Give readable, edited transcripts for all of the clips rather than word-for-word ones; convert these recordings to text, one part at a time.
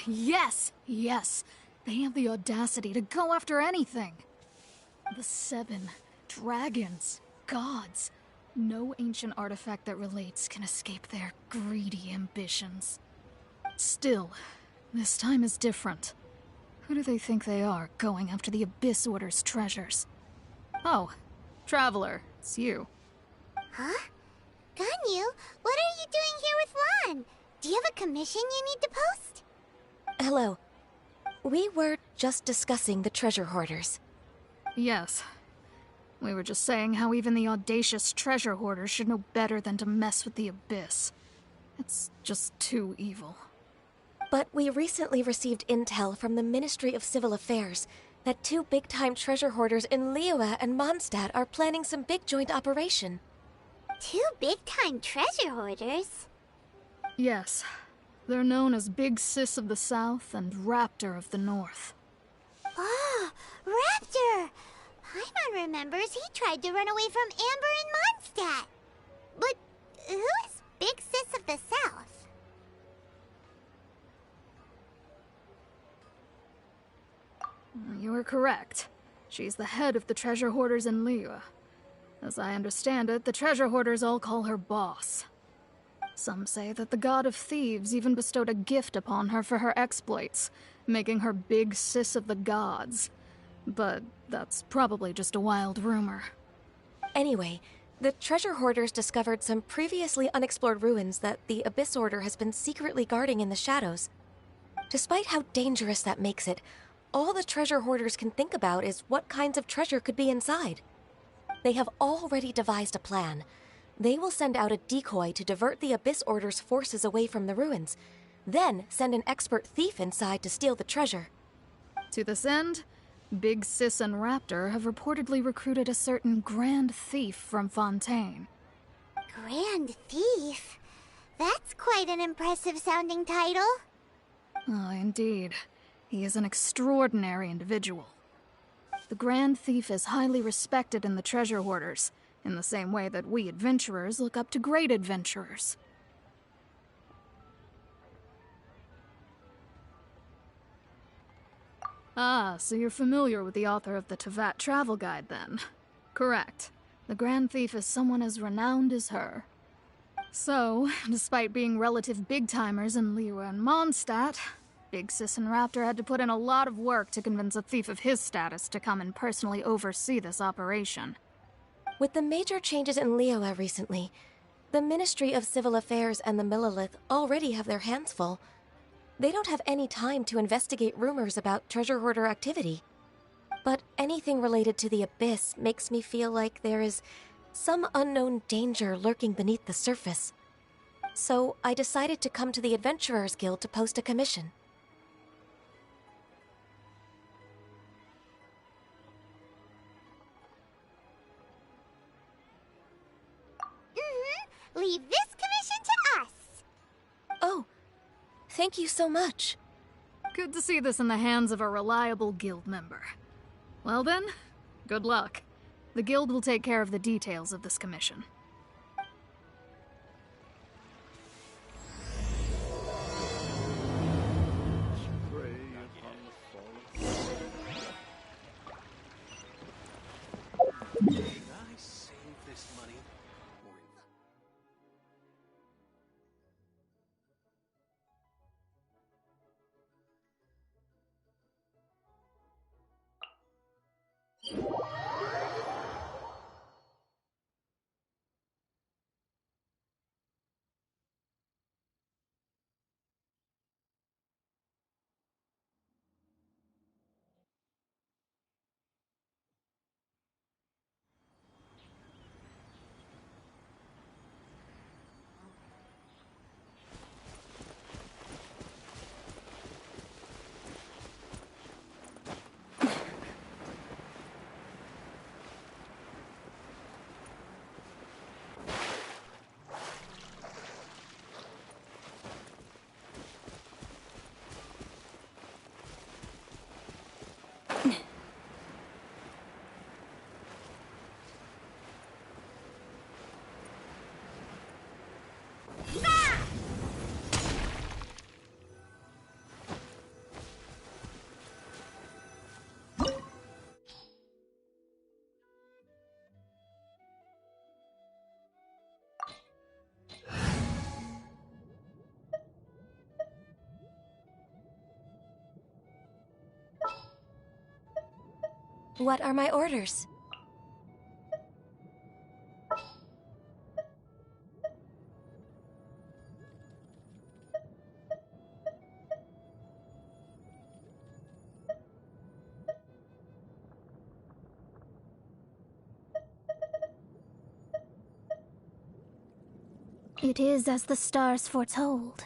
Yes! Yes! They have the audacity to go after anything! The 7 dragons, gods. No ancient artifact that relates can escape their greedy ambitions. Still, this time is different. Who do they think they are, going after the Abyss Order's treasures? Oh, Traveler, it's you. Huh? Ganyu, what are you doing here with Lan? Do you have a commission you need to post? Hello. We were just discussing the treasure hoarders. Yes. We were just saying how even the audacious treasure hoarders should know better than to mess with the Abyss. It's just too evil. But we recently received intel from the Ministry of Civil Affairs that 2 big-time treasure hoarders in Liyue and Mondstadt are planning some big joint operation. 2 big-time treasure hoarders? Yes. They're known as Big Sis of the South and Raptor of the North. Oh, Raptor! Paimon remembers he tried to run away from Amber in Mondstadt. But who is Big Sis of the South? You are correct. She's the head of the treasure hoarders in Liyue. As I understand it, the treasure hoarders all call her boss. Some say that the god of thieves even bestowed a gift upon her for her exploits, making her Big Sis of the gods. But that's probably just a wild rumor. Anyway, the treasure hoarders discovered some previously unexplored ruins that the Abyss Order has been secretly guarding in the shadows. Despite how dangerous that makes it, all the treasure hoarders can think about is what kinds of treasure could be inside. They have already devised a plan. They will send out a decoy to divert the Abyss Order's forces away from the ruins, then send an expert thief inside to steal the treasure. To this end, Big Sis and Raptor have reportedly recruited a certain Grand Thief from Fontaine. Grand Thief? That's quite an impressive sounding title. Oh, indeed. He is an extraordinary individual. The Grand Thief is highly respected in the treasure hoarders, in the same way that we adventurers look up to great adventurers. Ah, so you're familiar with the author of the Tevat Travel Guide, then? Correct. The Grand Thief is someone as renowned as her. So, despite being relative big-timers in Liyue and Mondstadt, Big Sis and Raptor had to put in a lot of work to convince a thief of his status to come and personally oversee this operation. With the major changes in Liyue recently, the Ministry of Civil Affairs and the Millelith already have their hands full. They don't have any time to investigate rumors about treasure hoarder activity. But anything related to the Abyss makes me feel like there is some unknown danger lurking beneath the surface. So I decided to come to the Adventurers Guild to post a commission. Leave this commission to us! Oh, thank you so much. Good to see this in the hands of a reliable guild member. Well then, good luck. The guild will take care of the details of this commission. What are my orders? It is as the stars foretold.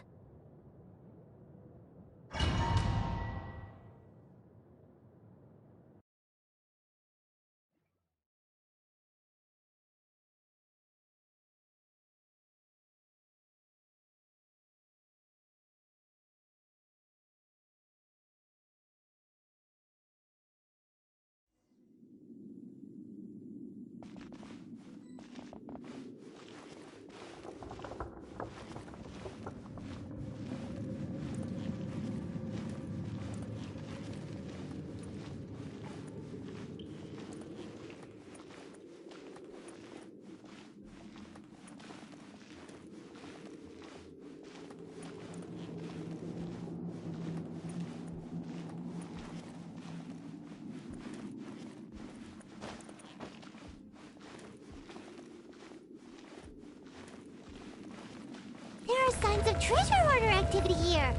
There are signs of treasure hoarder activity here.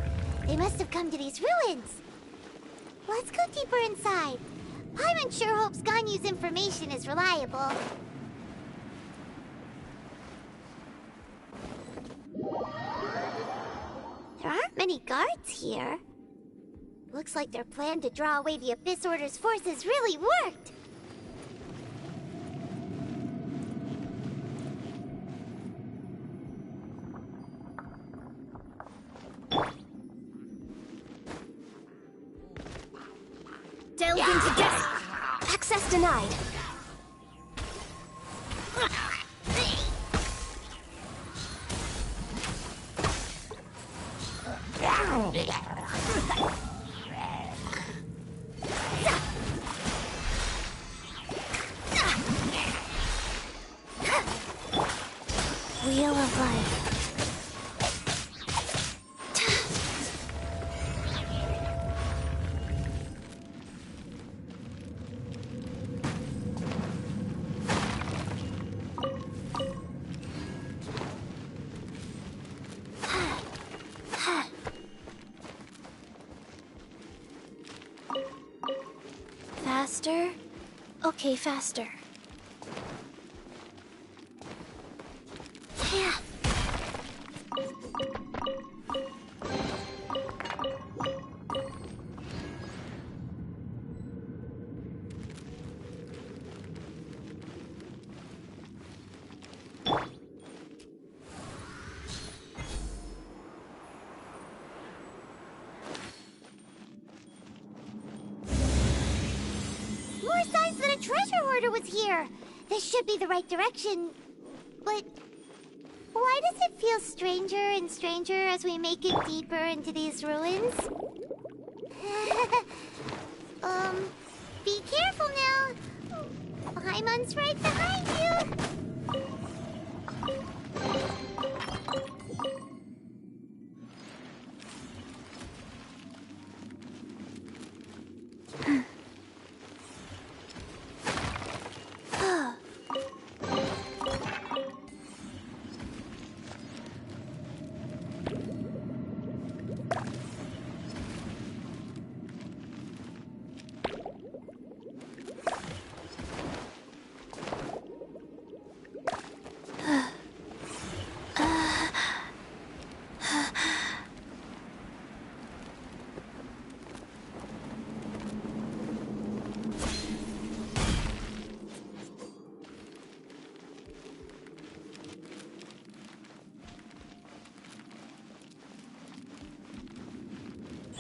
They must have come to these ruins. Let's go deeper inside. Paimon sure hopes Ganyu's information is reliable. There aren't many guards here. Looks like their plan to draw away the Abyss Order's forces really worked. Delve into death! Access denied. Wheel of Life. Faster? Okay, faster. Yeah. More signs that a treasure hoarder was here. This should be the right direction. But why does it feel stranger and stranger as we make it deeper into these ruins? Be careful now. Paimon's right behind you.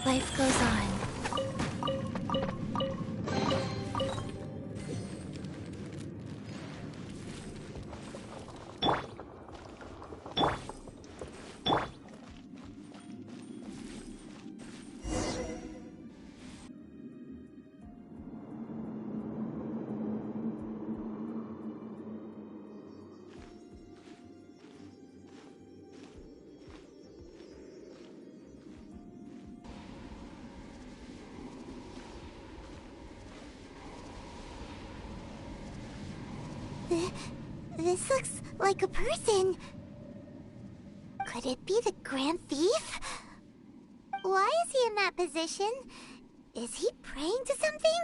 Life goes on. This looks like a person. Could it be the Grand Thief? Why is he in that position? Is he praying to something?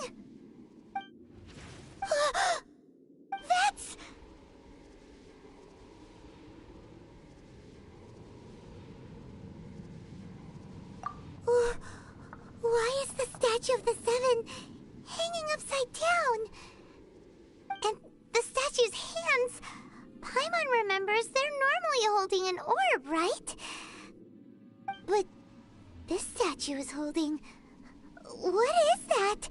That's... Why is the statue of the Seven hanging upside down? And the statue's hands... Paimon remembers they're normally holding an orb, right? But this statue is holding... What is that?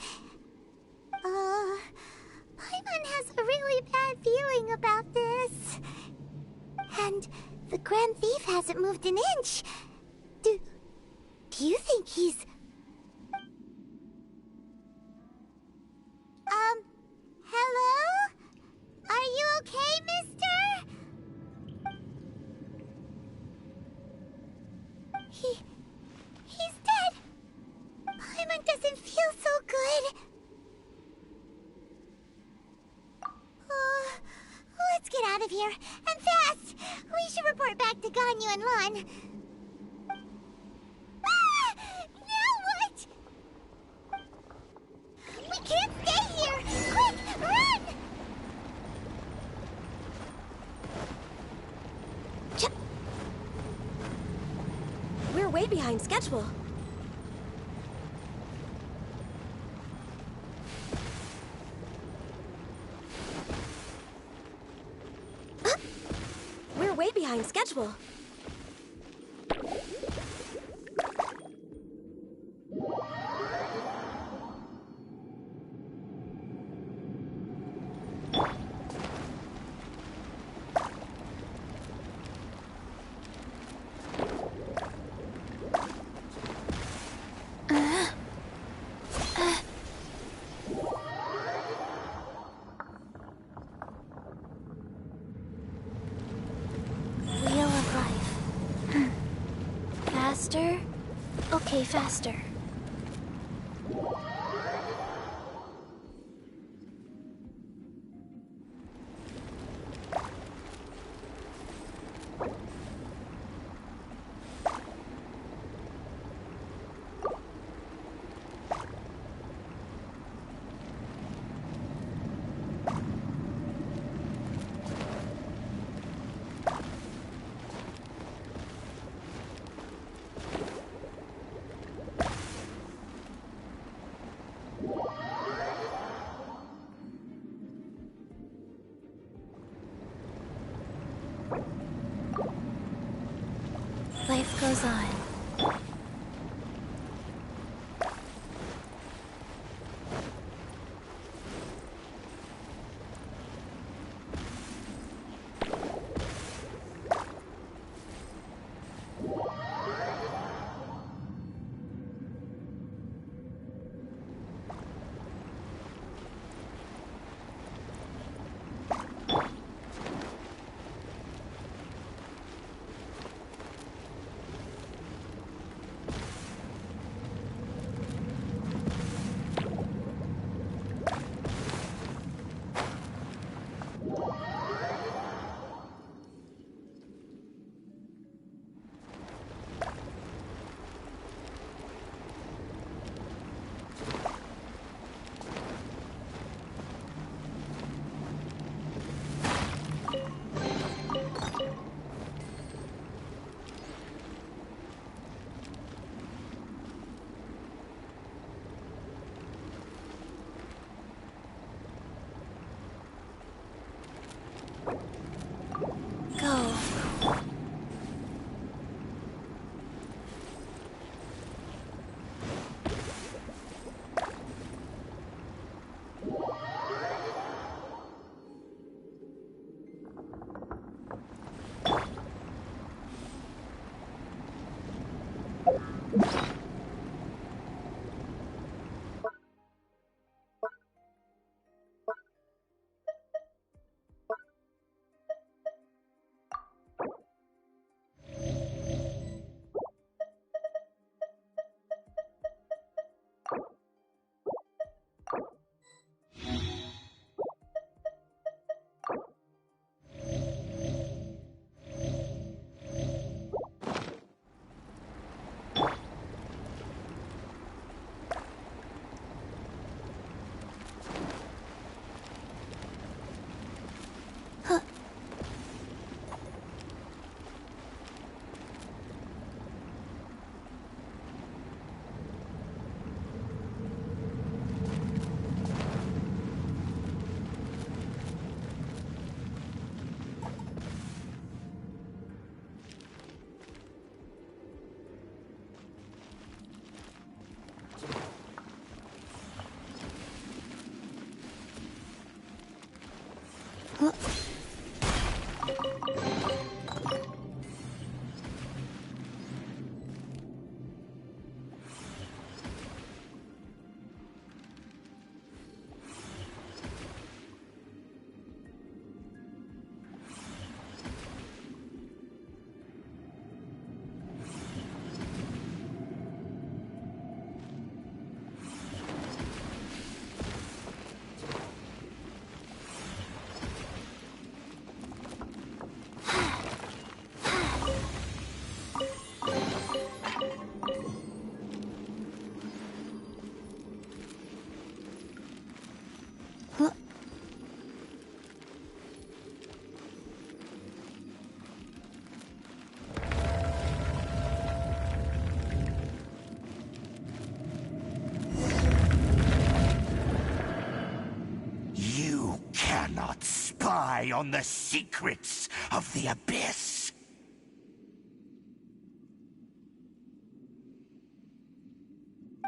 Paimon has a really bad feeling about this. And the Grand Thief hasn't moved an inch. Do you think he's... Hello? Are you okay, mister? He's dead. Paimon doesn't feel so good. Let's get out of here, and fast! We should report back to Ganyu and Lon. Ah! Now what? We can't stay here! Quick, run! We're way behind schedule. We're way behind schedule. Wheel of life. Faster? Okay, faster. Life goes on. Go. rely on the secrets of the Abyss.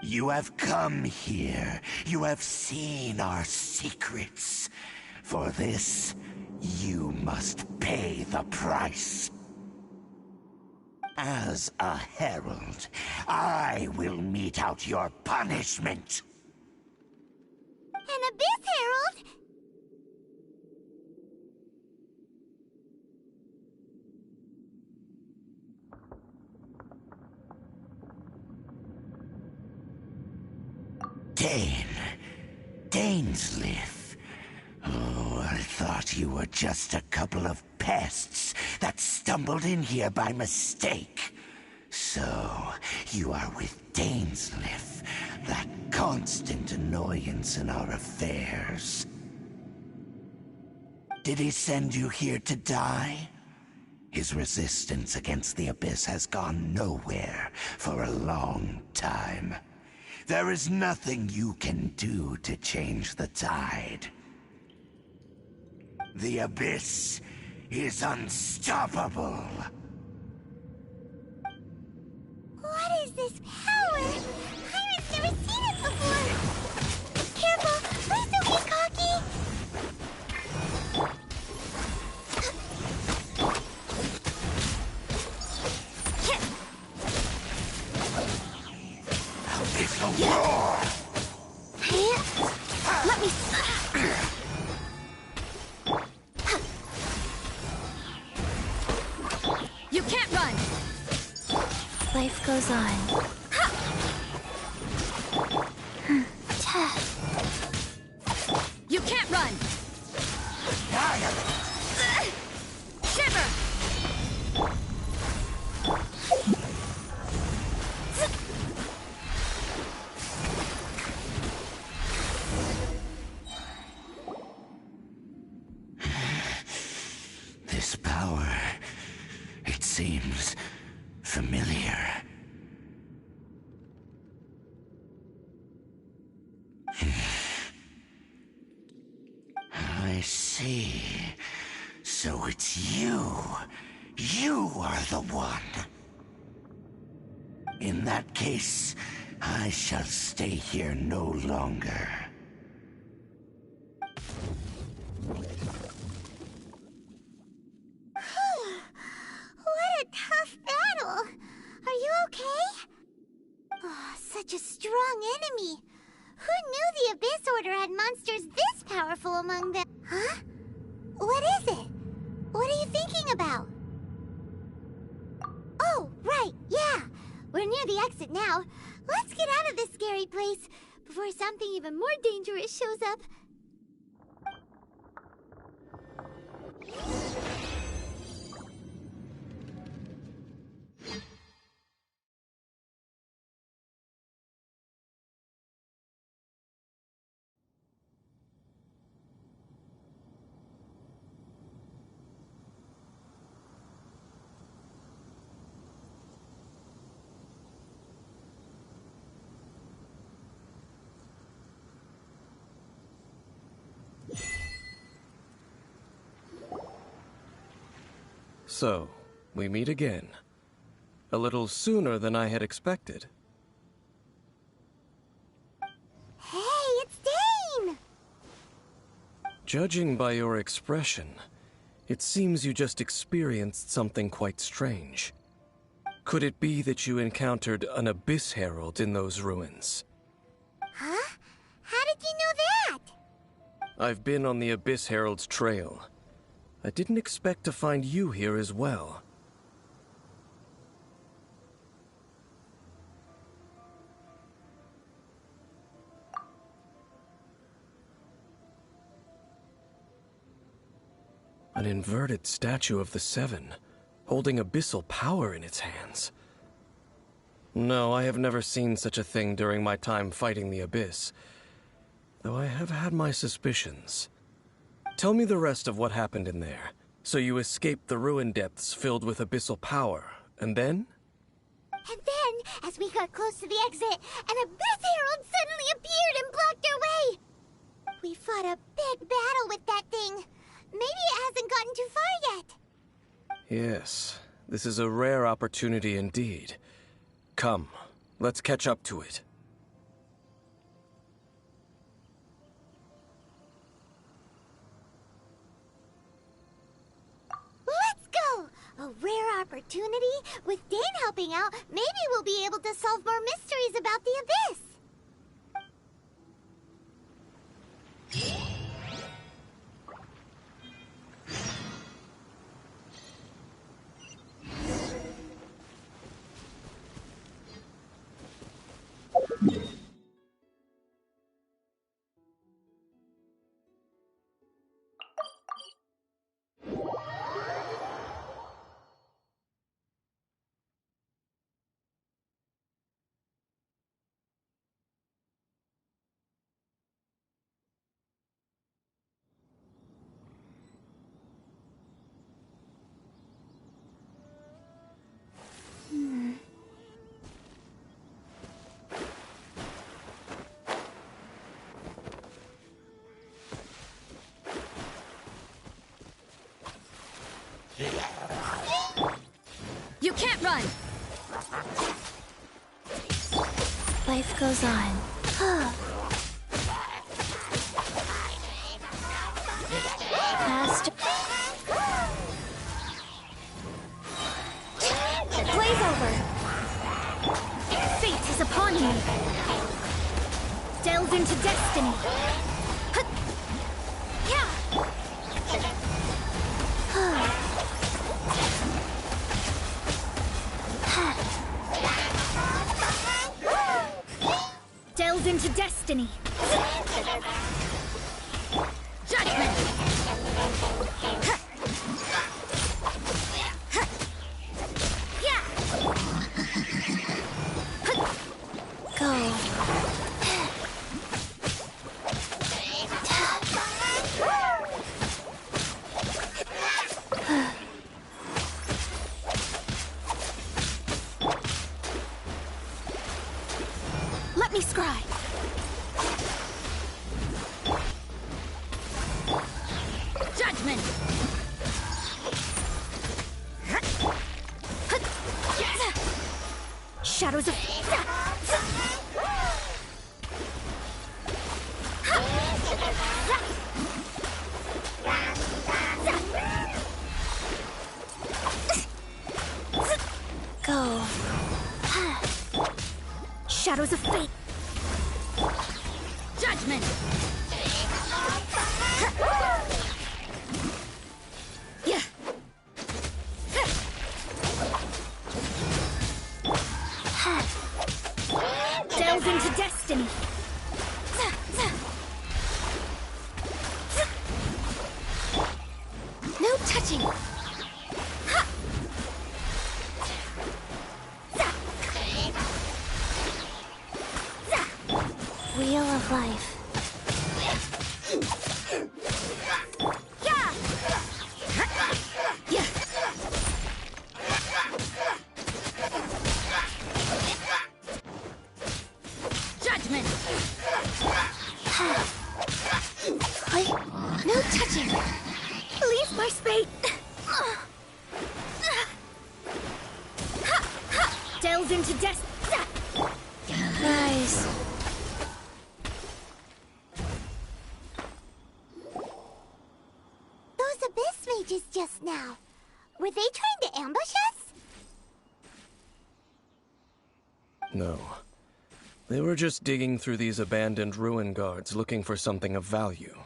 You have come here. You have seen our secrets. For this, you must pay the price. As a herald, I will mete out your punishment. An Abyss Herald? Dainsleif. Oh, I thought you were just a couple of pests that stumbled in here by mistake. So, you are with Dainsleif, that constant annoyance in our affairs. Did he send you here to die? His resistance against the Abyss has gone nowhere for a long time. There is nothing you can do to change the tide. The Abyss is unstoppable. What is this power? Pirate's never seen it before! Careful! Please don't get cocky! It's a war! Let me... You can't run! Life goes on. You can't run! Shiver! This power, it seems familiar. I see. So it's you. You are the one. In that case, I shall stay here no longer. What a tough battle! Are you okay? Oh, such a strong enemy! Who knew the Abyss Order had monsters this powerful among them? Huh? What is it? What are you thinking about? Oh, right, yeah! We're near the exit now. Let's get out of this scary place before something even more dangerous shows up. So, we meet again. A little sooner than I had expected. Hey, it's Dane! Judging by your expression, it seems you just experienced something quite strange. Could it be that you encountered an Abyss Herald in those ruins? Huh? How did you know that? I've been on the Abyss Herald's trail. I didn't expect to find you here as well. An inverted statue of the Seven, holding abyssal power in its hands. No, I have never seen such a thing during my time fighting the Abyss, though I have had my suspicions. Tell me the rest of what happened in there. So you escaped the ruin depths filled with abyssal power, and then? And then, as we got close to the exit, an Abyss Herald suddenly appeared and blocked our way! We fought a big battle with that thing. Maybe it hasn't gotten too far yet. Yes, this is a rare opportunity indeed. Come, let's catch up to it. Let's go! A rare opportunity. With Dane helping out, maybe we'll be able to solve more mysteries about the Abyss. You can't run! Life goes on. Faster. Blaze over! Fate is upon you! Delve into destiny! Yeah! Delve into destiny! Judgment! Yeah! Go. Let me scry! Judgment! Shadows of... Go. Shadows of fate! Judgment! Yeah! Delve into destiny! No touching. Wheel of life. Yeah! Yeah! Judgment! Wait, no touching. Leave my spade! Delve into destiny! Rise. Those Abyss mages just now. Were they trying to ambush us? No. They were just digging through these abandoned ruin guards looking for something of value.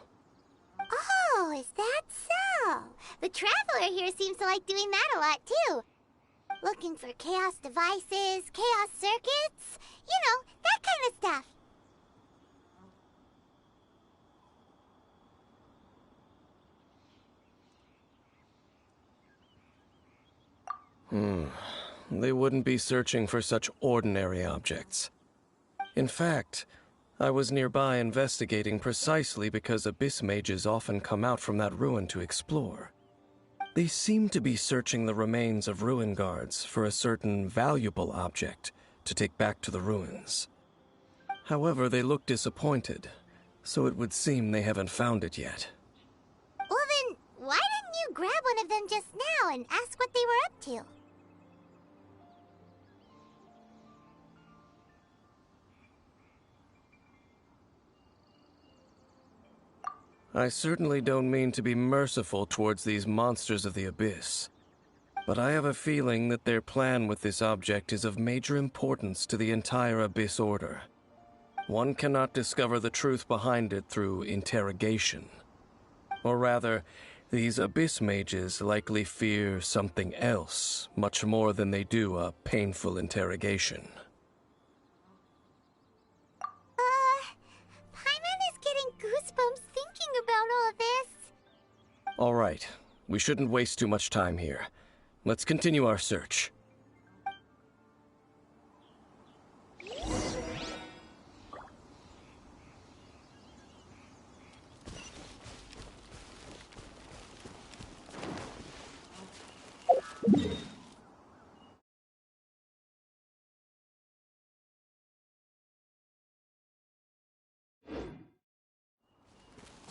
Oh, is that so? The Traveler here seems to like doing that a lot, too. Looking for chaos devices, chaos circuits, you know, that kind of stuff. They wouldn't be searching for such ordinary objects. In fact, I was nearby investigating precisely because Abyss mages often come out from that ruin to explore. They seem to be searching the remains of ruin guards for a certain valuable object to take back to the ruins. However, they look disappointed, so it would seem they haven't found it yet. Well then, grab one of them just now and ask what they were up to. I certainly don't mean to be merciful towards these monsters of the Abyss, but I have a feeling that their plan with this object is of major importance to the entire Abyss Order. One cannot discover the truth behind it through interrogation. Or rather, these Abyss mages likely fear something else, much more than they do a painful interrogation. Paimon is getting goosebumps thinking about all this. All right, we shouldn't waste too much time here. Let's continue our search.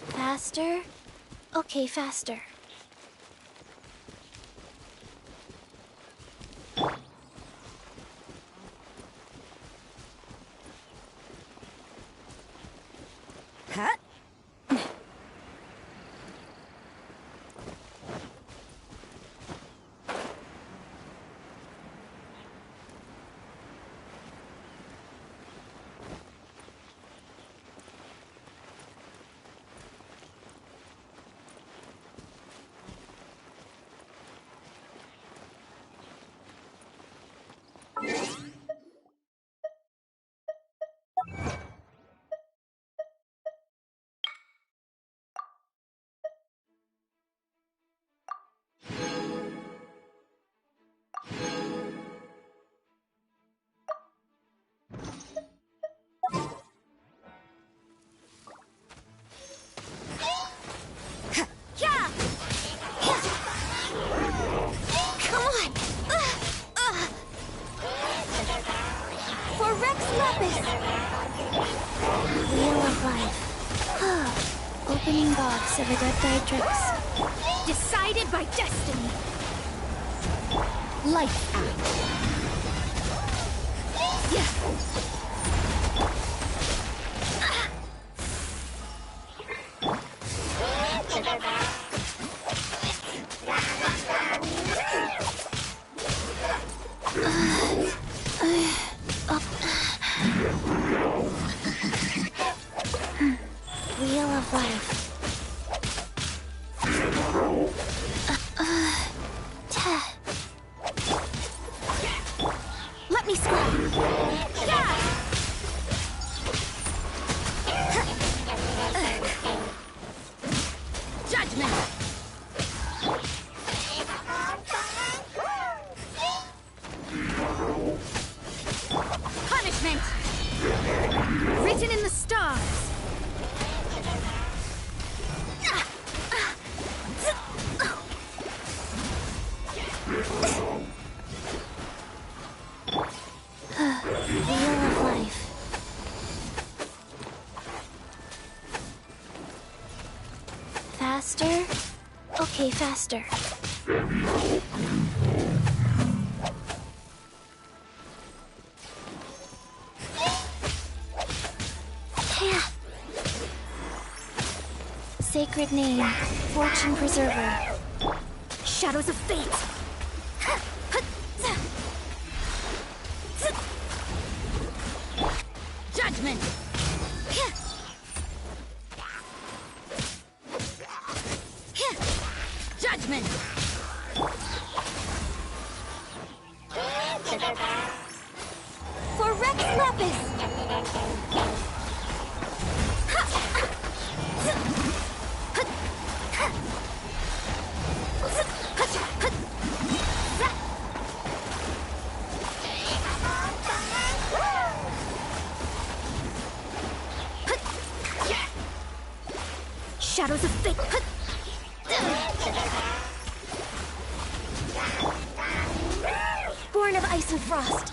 Faster? Okay, faster. Huh? Opening box of a dead tricks. Decided by destiny. Life act. Wheel of life. Let me scrap. Judgment. Punishment. Written in the stars. Wheel of life. Faster? Okay, faster. Yeah. Sacred name, fortune preserver. Shadows of fate. Judgment. Judgment. For Rex Lapis! Shadows of fate. Born of ice and frost.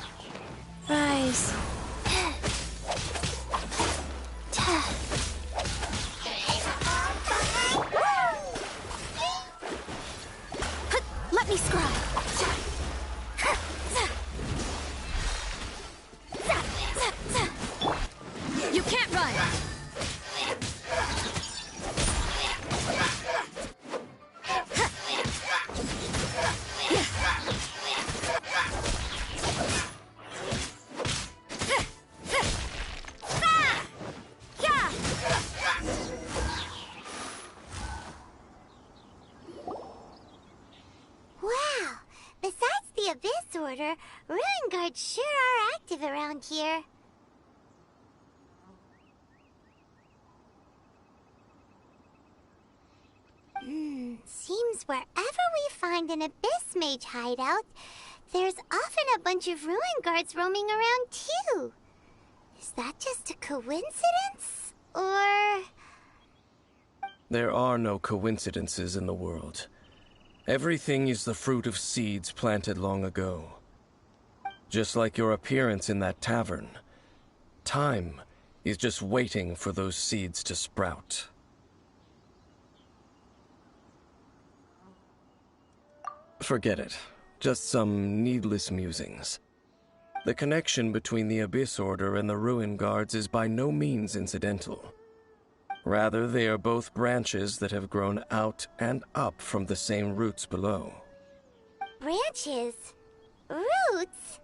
Rise. You can't run! Wow! Besides the Abyss Order, Ruin Guards sure are active around here. Seems wherever we find an Abyss Mage hideout, there's often a bunch of Ruin Guards roaming around too. Is that just a coincidence? Or... There are no coincidences in the world. Everything is the fruit of seeds planted long ago. Just like your appearance in that tavern, time is just waiting for those seeds to sprout. Forget it. Just some needless musings. The connection between the Abyss Order and the Ruin Guards is by no means incidental. Rather, they are both branches that have grown out and up from the same roots below. branches? Roots?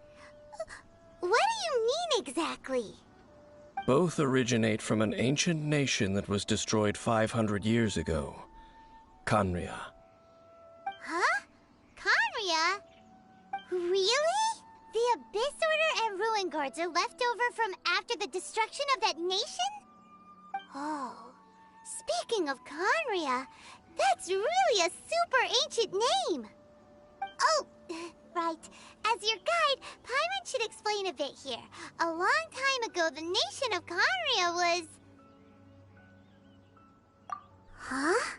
What do you mean exactly? Both originate from an ancient nation that was destroyed 500 years ago. Khaenri'ah. Huh? Khaenri'ah? Really? The Abyss Order and Ruin Guards are left over from after the destruction of that nation? Oh, speaking of Khaenri'ah, that's really a super ancient name. Oh, right. As your guide, Paimon should explain a bit here. A long time ago, the nation of Khaenri'ah was... Huh?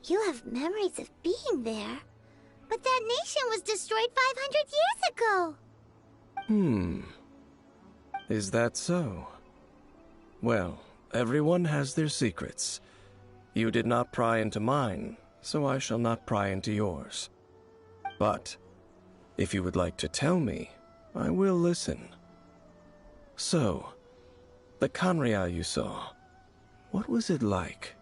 You have memories of being there. But that nation was destroyed 500 years ago. Is that so? Well, everyone has their secrets. You did not pry into mine, so I shall not pry into yours. But, if you would like to tell me, I will listen. So, the Khaenri'ah you saw, what was it like?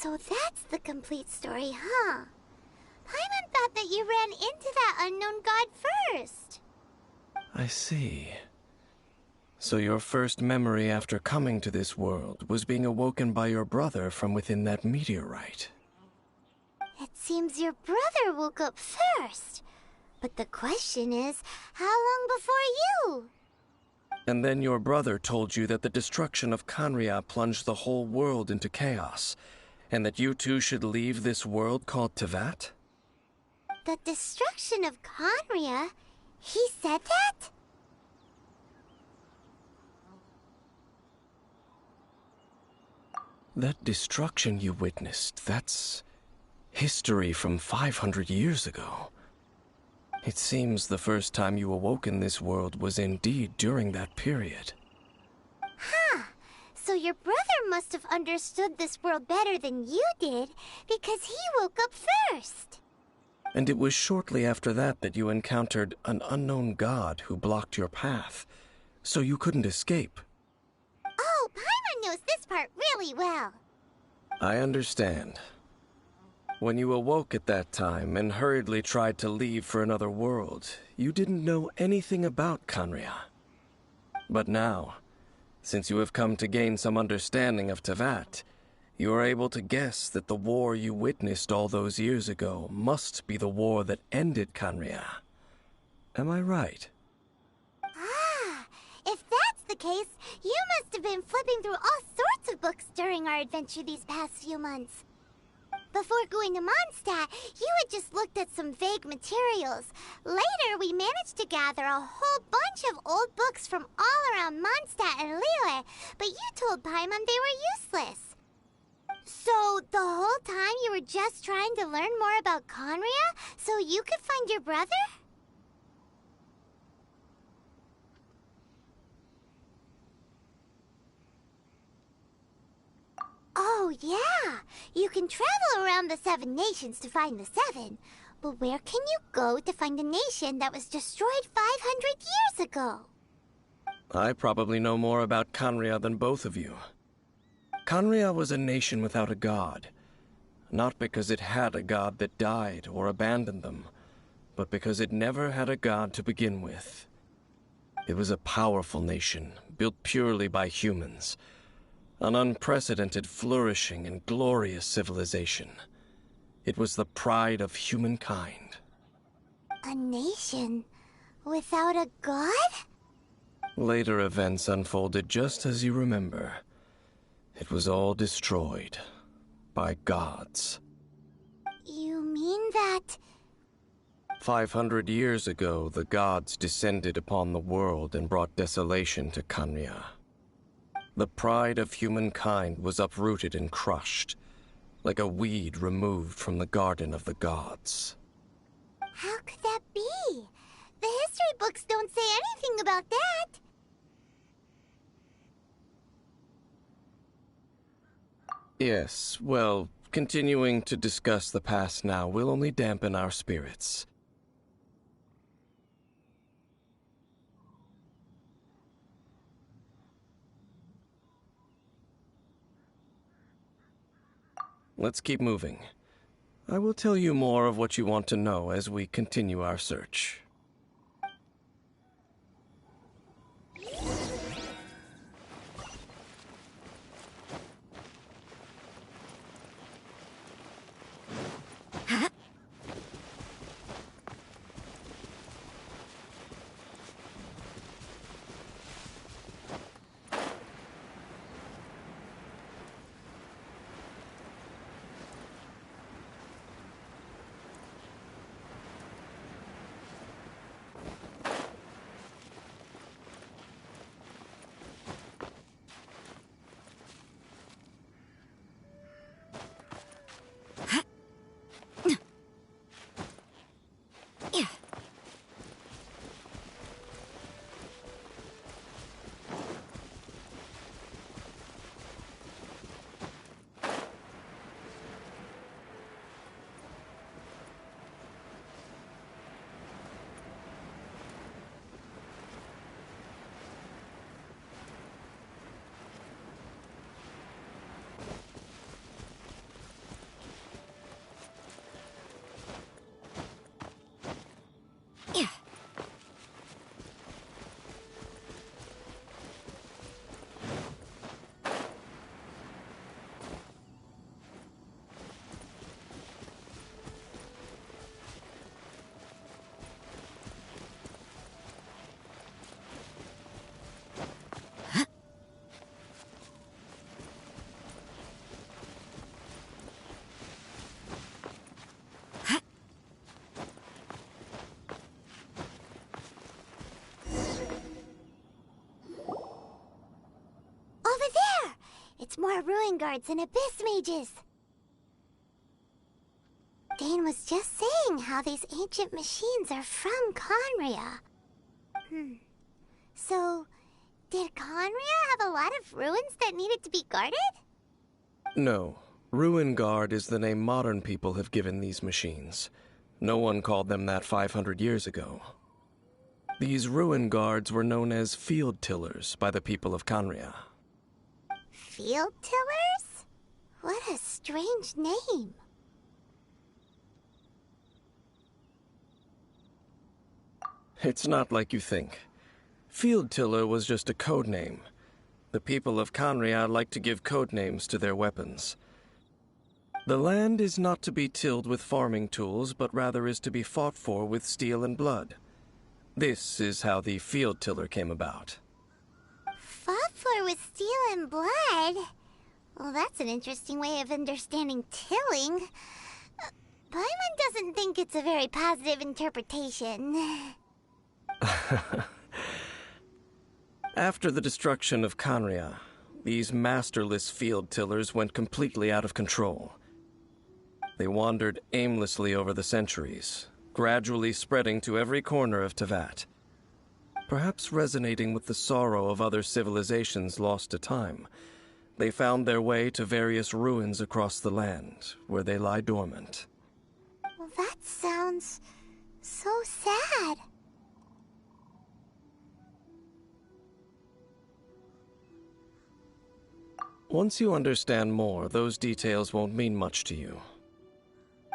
So that's the complete story, huh? Paimon thought that you ran into that unknown god first. I see. So your first memory after coming to this world was being awoken by your brother from within that meteorite. It seems your brother woke up first. But the question is, how long before you? And then your brother told you that the destruction of Khaenri'ah plunged the whole world into chaos, and that you two should leave this world called Teyvat? The destruction of Khaenri'ah? He said that? That destruction you witnessed, that's history from 500 years ago. It seems the first time you awoke in this world was indeed during that period. Huh. So your brother must have understood this world better than you did, because he woke up first. And it was shortly after that that you encountered an unknown god who blocked your path, so you couldn't escape. Oh, Paimon knows this part really well. I understand. When you awoke at that time and hurriedly tried to leave for another world, you didn't know anything about Khaenri'ah. But now, since you have come to gain some understanding of Teyvat, you are able to guess that the war you witnessed all those years ago must be the war that ended Khaenri'ah. Am I right? Ah, if that's the case, you must have been flipping through all sorts of books during our adventure these past few months. Before going to Mondstadt, you had just looked at some vague materials. Later, we managed to gather a whole bunch of old books from all around Mondstadt and Liyue, but you told Paimon they were useless. So, the whole time you were just trying to learn more about Conria so you could find your brother? Oh, yeah! You can travel around the 7 nations to find the 7. But where can you go to find a nation that was destroyed 500 years ago? I probably know more about Conria than both of you. Conria was a nation without a god. Not because it had a god that died or abandoned them, but because it never had a god to begin with. It was a powerful nation, built purely by humans. An unprecedented, flourishing, and glorious civilization. It was the pride of humankind. A nation without a god? Later events unfolded just as you remember. It was all destroyed by gods. You mean that... 500 years ago, the gods descended upon the world and brought desolation to Conria. The pride of humankind was uprooted and crushed, like a weed removed from the garden of the gods. How could that be? The history books don't say anything about that. Yes, well, continuing to discuss the past now will only dampen our spirits. Let's keep moving. I will tell you more of what you want to know as we continue our search. Over there! It's more ruin guards and abyss mages. Dane was just saying how these ancient machines are from Conria. So, did Conria have a lot of ruins that needed to be guarded? No. Ruin Guard is the name modern people have given these machines. No one called them that 500 years ago. These Ruin Guards were known as Field Tillers by the people of Conria. Field Tillers? What a strange name. It's not like you think. Field Tiller was just a code name. The people of Conria like to give code names to their weapons. The land is not to be tilled with farming tools, but rather is to be fought for with steel and blood. This is how the Field Tiller came about. Fought for with steel and blood? Well, that's an interesting way of understanding tilling. Paimon doesn't think it's a very positive interpretation. After the destruction of Conria, These masterless field tillers went completely out of control. They wandered aimlessly over the centuries, gradually spreading to every corner of Tevat. Perhaps resonating with the sorrow of other civilizations lost to time, they found their way to various ruins across the land, where they lie dormant. Well, that sounds so sad. Once you understand more, those details won't mean much to you.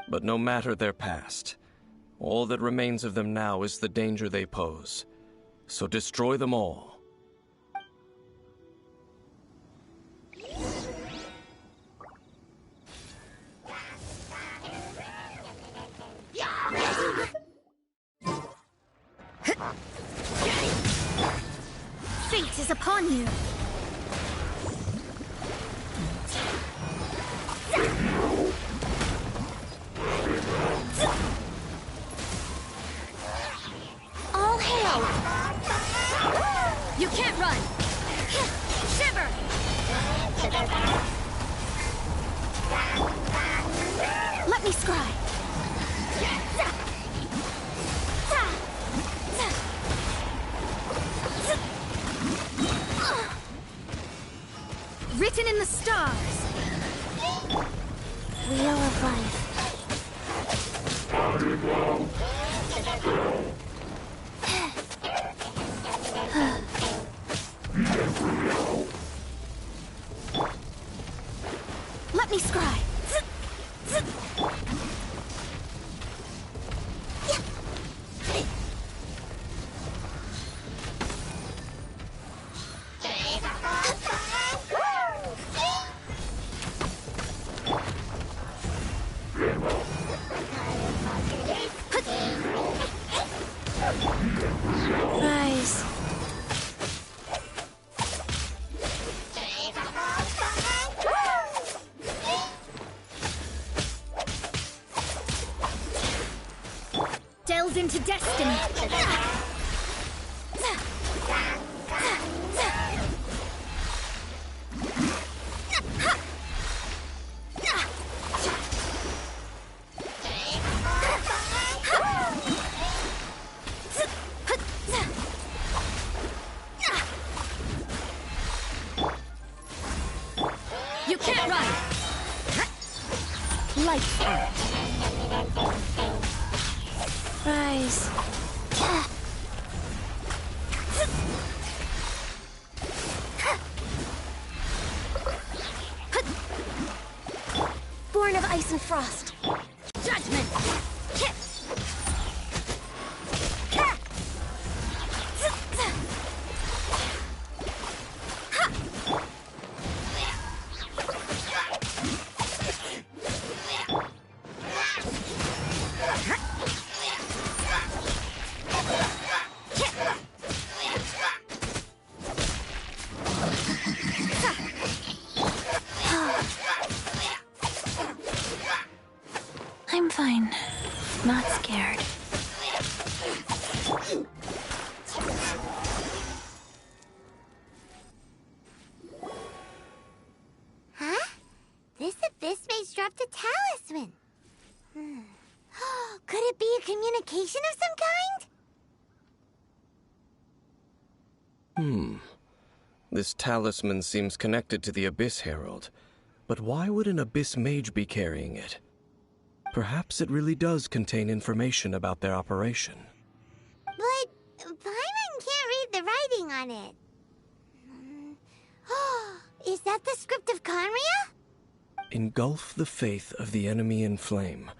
But no matter their past, all that remains of them now is the danger they pose. So destroy them all. Fate is upon you! All hail! You can't run! Shiver! Let me scry! Written in the stars! Wheel of life. Let me scry! Rise. Delve into destiny! You can't run! Lights out! Rise. Born of ice and frost. Judgment! I'm fine. Not scared. Huh? This abyss maze dropped a talisman. Could it be a communication of some kind? This talisman seems connected to the Abyss Herald. But why would an Abyss Mage be carrying it? Perhaps it really does contain information about their operation. But Paimon can't read the writing on it. Is that the script of Conria? Engulf the faith of the enemy in flame,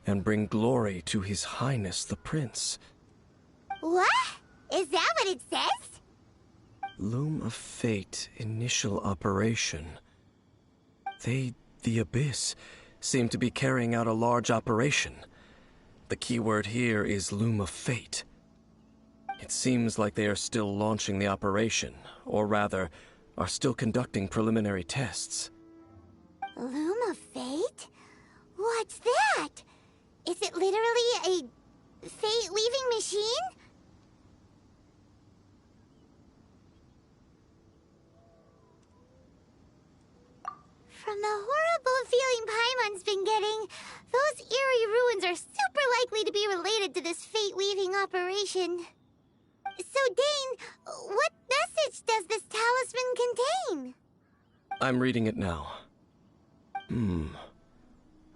and bring glory to His Highness the Prince. What? Is that what it says? Loom of Fate, initial operation. They, the Abyss, seem to be carrying out a large operation. The keyword here is Loom of Fate. It seems like they are still launching the operation, or rather, are still conducting preliminary tests. Loom of Fate? What's that? Is it literally a fate-weaving machine? From the horrible feeling Paimon's been getting, those eerie ruins are super likely to be related to this fate-weaving operation. So, Dane, what message does this talisman contain? I'm reading it now. An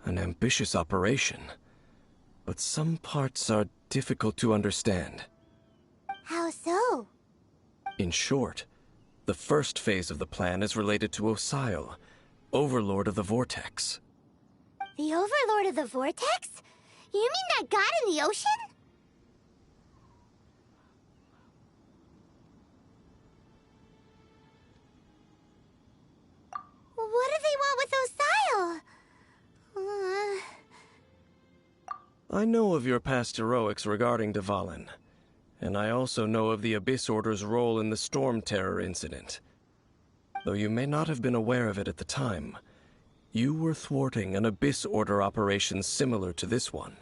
ambitious operation. But some parts are difficult to understand. How so? In short, the first phase of the plan is related to Osile, Overlord of the Vortex. The Overlord of the Vortex? You mean that god in the ocean? What do they want with Osile? I know of your past heroics regarding Dvalin, and I also know of the Abyss Order's role in the Storm Terror incident. Though you may not have been aware of it at the time, you were thwarting an Abyss Order operation similar to this one.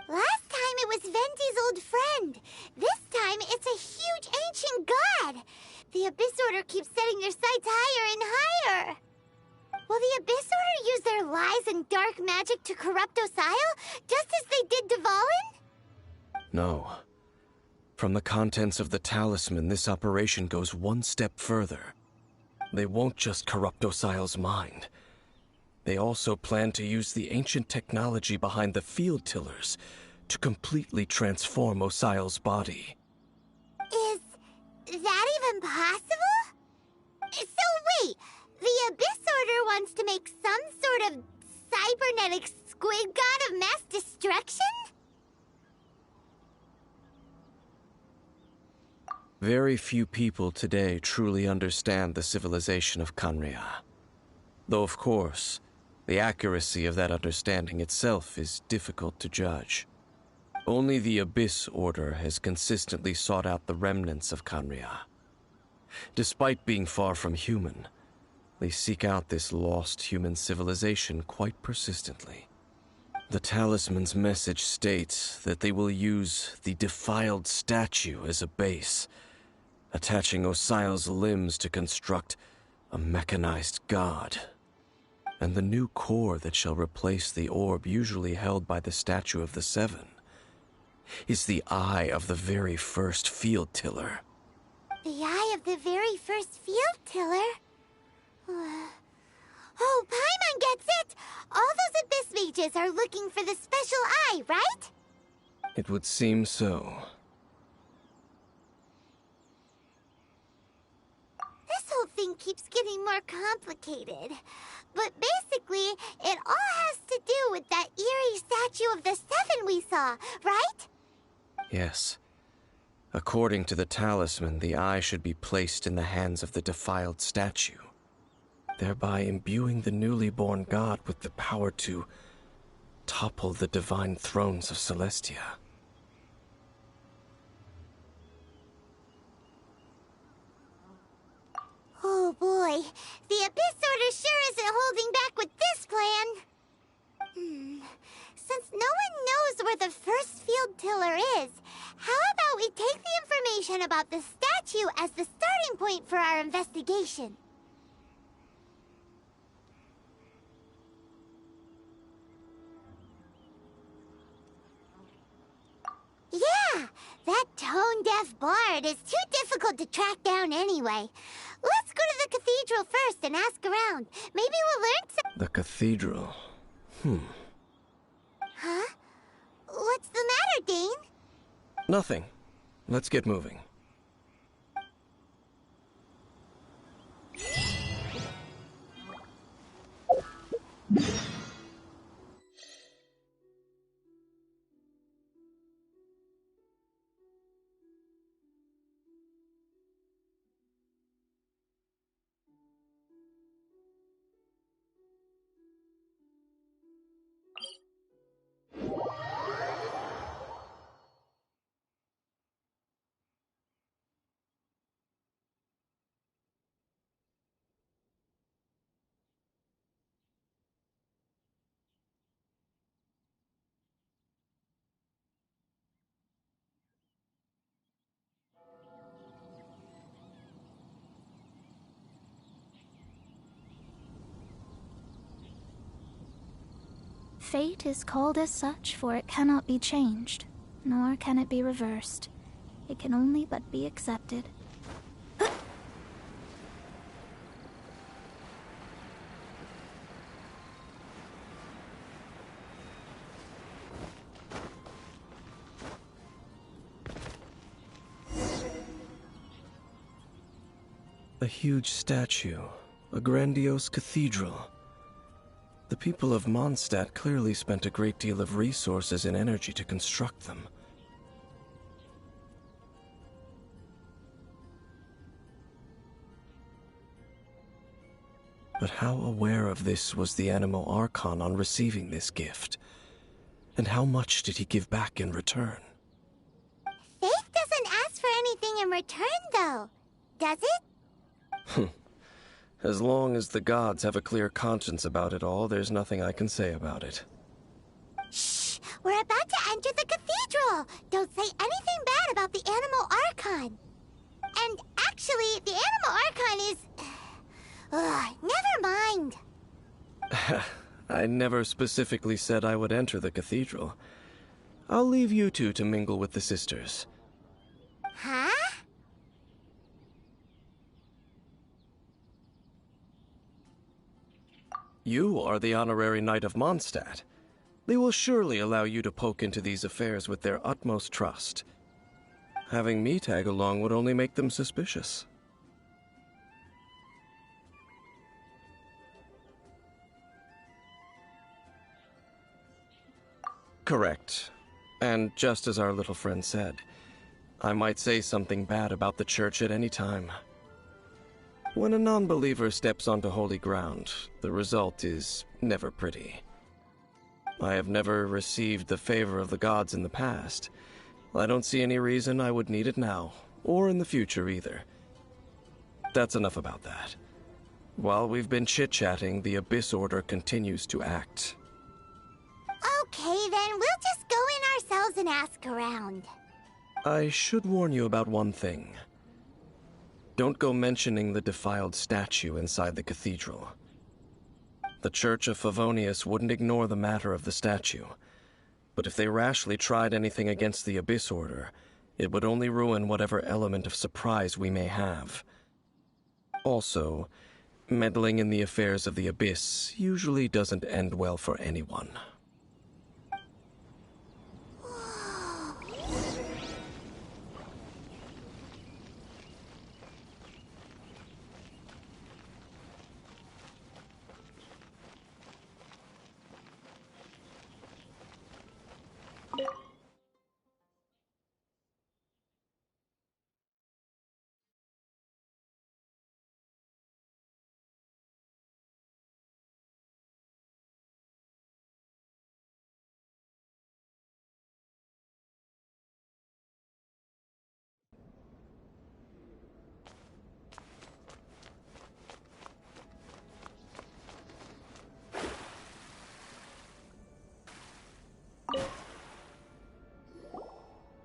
Last time it was Venti's old friend. This time it's a huge ancient god. The Abyss Order keeps setting their sights higher and higher. Will the Abyss Order use their lies and dark magic to corrupt Osile, just as they did Dvalin? No. From the contents of the talisman, this operation goes one step further. They won't just corrupt Osile's mind. They also plan to use the ancient technology behind the field tillers to completely transform Osile's body. Is that even possible? So wait, the Abyss Order wants to make some sort of cybernetic squid god of mass destruction? Very few people today truly understand the civilization of Khaenri'ah. Though, of course, the accuracy of that understanding itself is difficult to judge. Only the Abyss Order has consistently sought out the remnants of Khaenri'ah. Despite being far from human, they seek out this lost human civilization quite persistently. The talisman's message states that they will use the defiled statue as a base, attaching Osile's limbs to construct a mechanized god. And the new core that shall replace the orb usually held by the Statue of the Seven is the eye of the very first field tiller. The eye of the very first field tiller? Oh, Paimon gets it! All those Abyss mages are looking for the special eye, right? It would seem so. This whole thing keeps getting more complicated. But basically, it all has to do with that eerie Statue of the Seven we saw, right? Yes. According to the talisman, the eye should be placed in the hands of the defiled statue, thereby imbuing the newly born god with the power to topple the divine thrones of Celestia. Oh boy, the Abyss Order sure isn't holding back with this plan. Since no one knows where the first field tiller is, how about we take the information about the statue as the starting point for our investigation? Yeah, that tone-deaf bard is too difficult to track down anyway. Let's go to the cathedral first and ask around. Maybe we'll learn some— The cathedral. Huh? What's the matter, Dane? Nothing. Let's get moving. Fate is called as such, for it cannot be changed, nor can it be reversed. It can only but be accepted. A huge statue, a grandiose cathedral. The people of Mondstadt clearly spent a great deal of resources and energy to construct them. But how aware of this was the Animo Archon on receiving this gift? And how much did he give back in return? Faith doesn't ask for anything in return, though, does it? As long as the gods have a clear conscience about it all, there's nothing I can say about it. Shh! We're about to enter the cathedral! Don't say anything bad about the Animo Archon! And actually, the Animo Archon is... never mind! I never specifically said I would enter the cathedral. I'll leave you two to mingle with the sisters. Huh? You are the honorary knight of Mondstadt. They will surely allow you to poke into these affairs with their utmost trust. Having me tag along would only make them suspicious. Correct. And just as our little friend said, I might say something bad about the church at any time. When a non-believer steps onto holy ground, the result is never pretty. I have never received the favor of the gods in the past. I don't see any reason I would need it now, or in the future either. That's enough about that. While we've been chit-chatting, the Abyss Order continues to act. Okay, then we'll just go in ourselves and ask around. I should warn you about one thing. Don't go mentioning the defiled statue inside the cathedral. The Church of Favonius wouldn't ignore the matter of the statue, but if they rashly tried anything against the Abyss Order, it would only ruin whatever element of surprise we may have. Also, meddling in the affairs of the Abyss usually doesn't end well for anyone.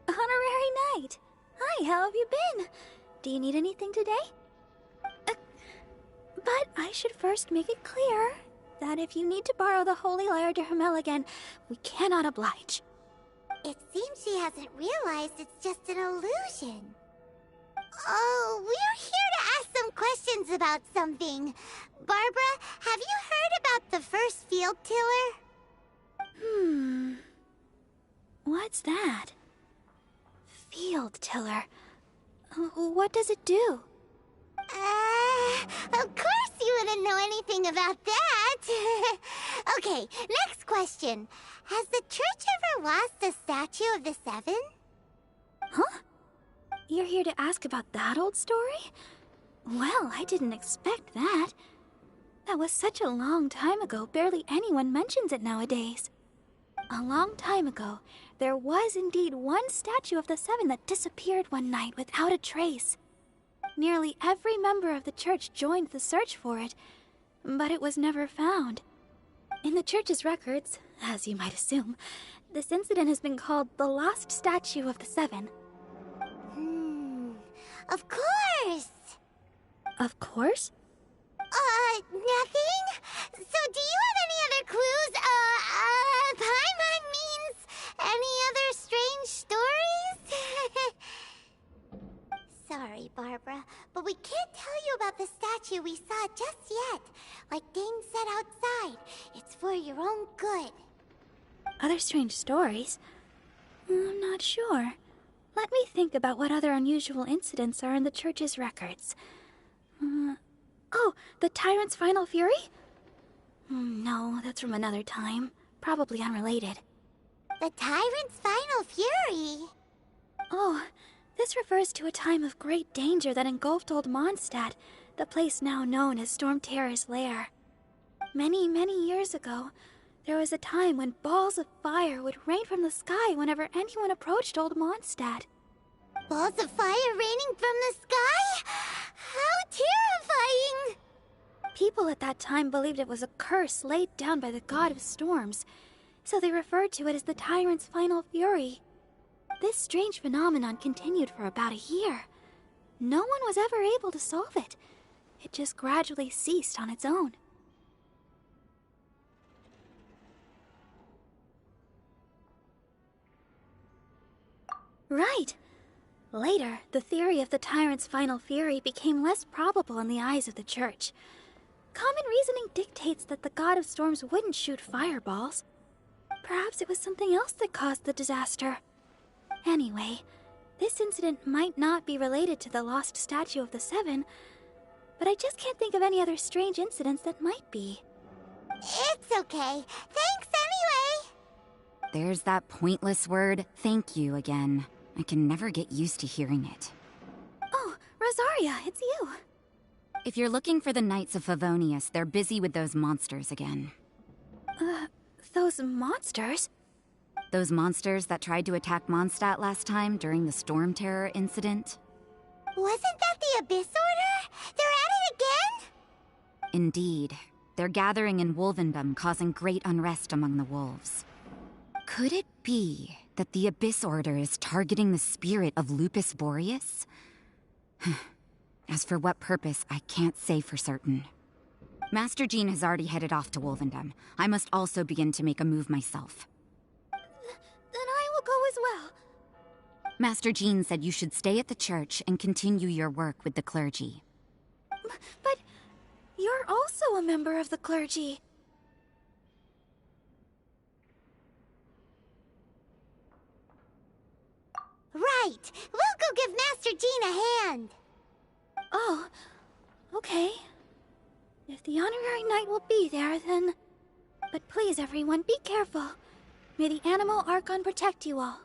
Honorary Knight! Hi, how have you been? Do you need anything today? But I should first make it clear that if you need to borrow the Holy Lyre de Hermel again, we cannot oblige. It seems she hasn't realized it's just an illusion. Oh, we're here to ask some questions about something. Barbara, have you heard about the first field tiller? What's that? Field tiller. What does it do? Of course you wouldn't know anything about that. Okay, next question. Has the church ever lost a statue of the Seven? Huh? You're here to ask about that old story? Well, I didn't expect that. That was such a long time ago, barely anyone mentions it nowadays. A long time ago, there was indeed one statue of the Seven that disappeared one night without a trace. Nearly every member of the church joined the search for it, but it was never found. In the church's records, as you might assume, this incident has been called the Lost Statue of the Seven. Of course! Of course? Nothing? So do you have any other clues? sorry, Barbara, but we can't tell you about the statue we saw just yet. Like Dane said outside, it's for your own good. Other strange stories? I'm not sure. Let me think about what other unusual incidents are in the church's records. Oh, the Tyrant's Final Fury? No, that's from another time. Probably unrelated. The Tyrant's Final Fury? Oh, this refers to a time of great danger that engulfed Old Mondstadt, the place now known as Storm Terror's lair. Many, many years ago, there was a time when balls of fire would rain from the sky whenever anyone approached Old Mondstadt. Balls of fire raining from the sky? How terrifying! People at that time believed it was a curse laid down by the god of storms, so they referred to it as the Tyrant's Final Fury. This strange phenomenon continued for about a year. No one was ever able to solve it. It just gradually ceased on its own. Right. Later, the theory of the Tyrant's Final Fury became less probable in the eyes of the Church. Common reasoning dictates that the god of storms wouldn't shoot fireballs. Perhaps it was something else that caused the disaster. Anyway, this incident might not be related to the lost statue of the Seven, but I just can't think of any other strange incidents that might be. It's okay. Thanks anyway! There's that pointless word, thank you, again. I can never get used to hearing it. Oh, Rosaria, it's you. If you're looking for the Knights of Favonius, they're busy with those monsters again. Those monsters? Those monsters that tried to attack Mondstadt last time during the Storm Terror incident? Wasn't that the Abyss Order? They're at it again? Indeed. They're gathering in Wolvendom, causing great unrest among the wolves. Could it be that the Abyss Order is targeting the spirit of Lupus Boreas? As for what purpose, I can't say for certain. Master Jean has already headed off to Wolvendom. I must also begin to make a move myself. Then I will go as well. Master Jean said you should stay at the church and continue your work with the clergy. But you're also a member of the clergy. Right! We'll go give Master Jean a hand! Oh, okay. If the honorary knight will be there, then... But please, everyone, be careful. May the Animal Archon protect you all.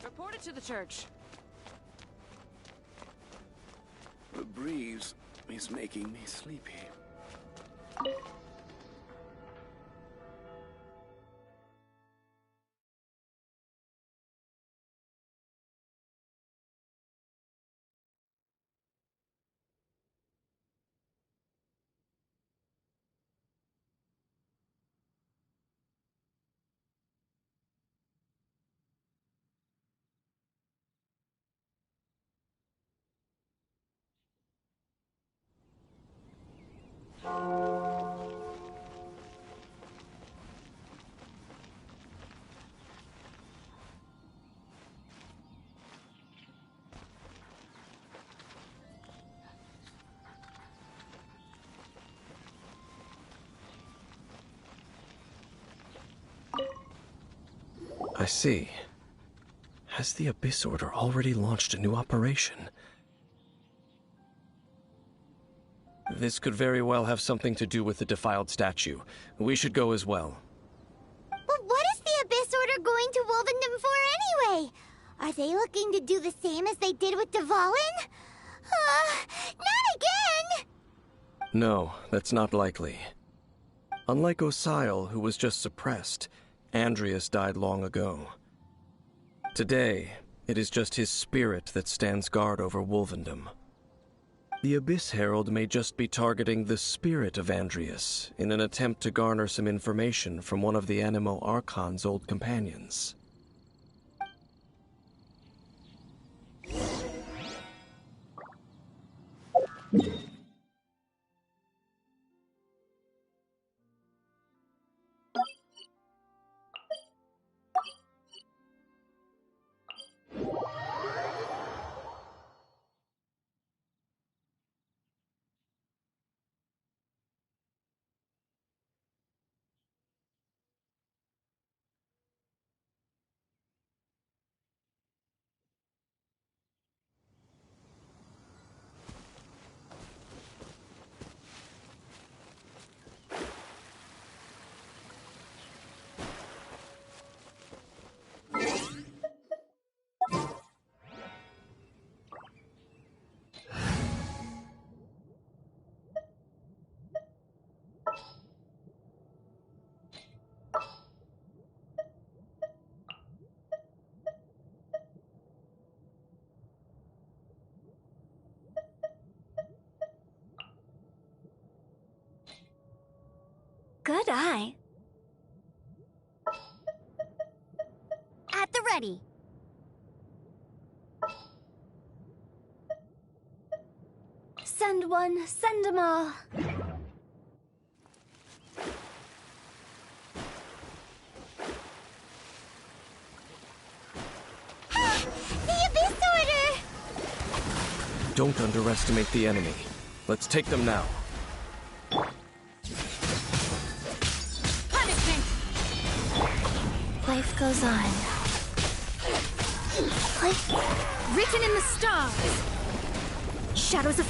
Report it to the church. The breeze is making me sleepy. I see. Has the Abyss Order already launched a new operation? This could very well have something to do with the defiled statue. We should go as well. But what is the Abyss Order going to Wolvendom for anyway? Are they looking to do the same as they did with Dvalin? Not again! No, that's not likely. Unlike Osile, who was just suppressed, Andreas died long ago. Today, it is just his spirit that stands guard over Wolvendom. The Abyss Herald may just be targeting the spirit of Andreas in an attempt to garner some information from one of the Animo Archon's old companions. Good eye. At the ready. Send one, send 'em all. The Abyss Order! Don't underestimate the enemy. Let's take them now. Punishment! Life goes on. Written in the stars! Shadows of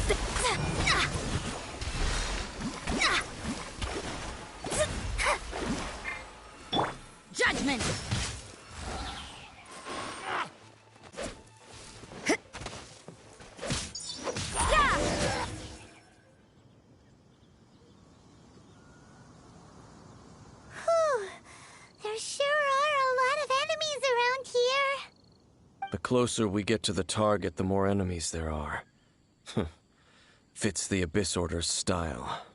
Judgment! There sure are a lot of enemies around here. The closer we get to the target, the more enemies there are. Fits the Abyss Order's style.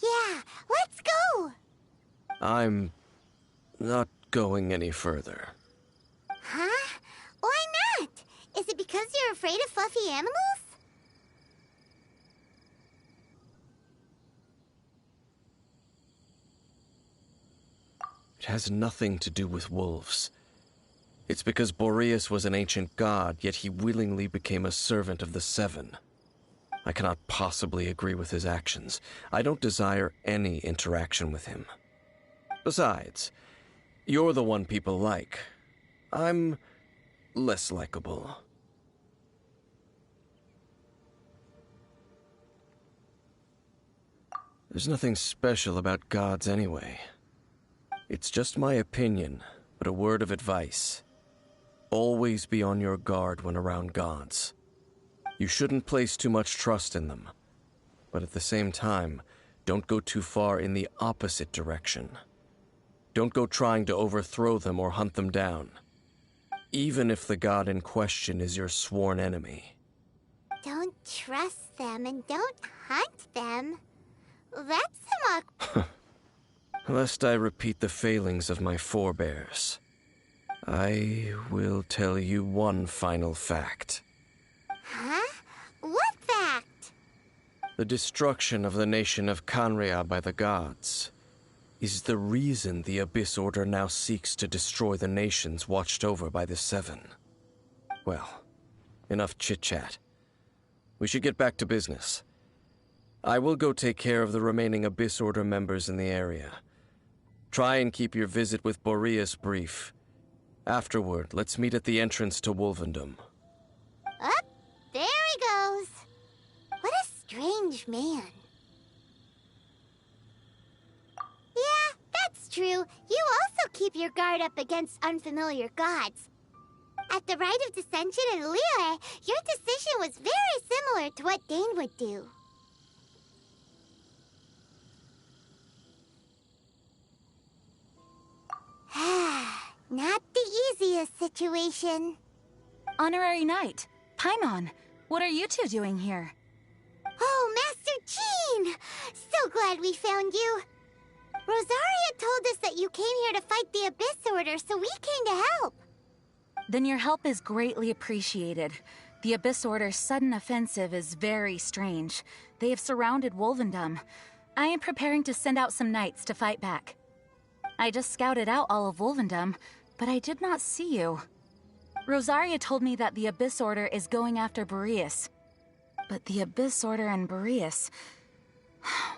Yeah, let's go! I'm not going any further. Huh? Why not? Is it because you're afraid of fluffy animals? It has nothing to do with wolves. It's because Boreas was an ancient god, yet he willingly became a servant of the Seven. I cannot possibly agree with his actions. I don't desire any interaction with him. Besides, you're the one people like. I'm less likable. There's nothing special about gods anyway. It's just my opinion, but a word of advice. Always be on your guard when around gods. You shouldn't place too much trust in them. But at the same time, don't go too far in the opposite direction. Don't go trying to overthrow them or hunt them down. Even if the god in question is your sworn enemy. Don't trust them and don't hunt them. That's some Lest I repeat the failings of my forebears, I will tell you one final fact. Huh? What fact? The destruction of the nation of Canria by the gods is the reason the Abyss Order now seeks to destroy the nations watched over by the Seven. Well, enough chit-chat. We should get back to business. I will go take care of the remaining Abyss Order members in the area. Try and keep your visit with Boreas brief. Afterward, let's meet at the entrance to Wolvendom. Up, there he goes. What a strange man. Yeah, that's true. You also keep your guard up against unfamiliar gods. At the Rite of Dissension in Liyue, your decision was very similar to what Dane would do. Not the easiest situation. Honorary Knight, Paimon, what are you two doing here? Oh, Master Jean! So glad we found you. Rosaria told us that you came here to fight the Abyss Order, so we came to help. Then your help is greatly appreciated. The Abyss Order's sudden offensive is very strange. They have surrounded Wolvendom. I am preparing to send out some knights to fight back. I just scouted out all of Wolvendom, but I did not see you. Rosaria told me that the Abyss Order is going after Boreas. But the Abyss Order and Boreas...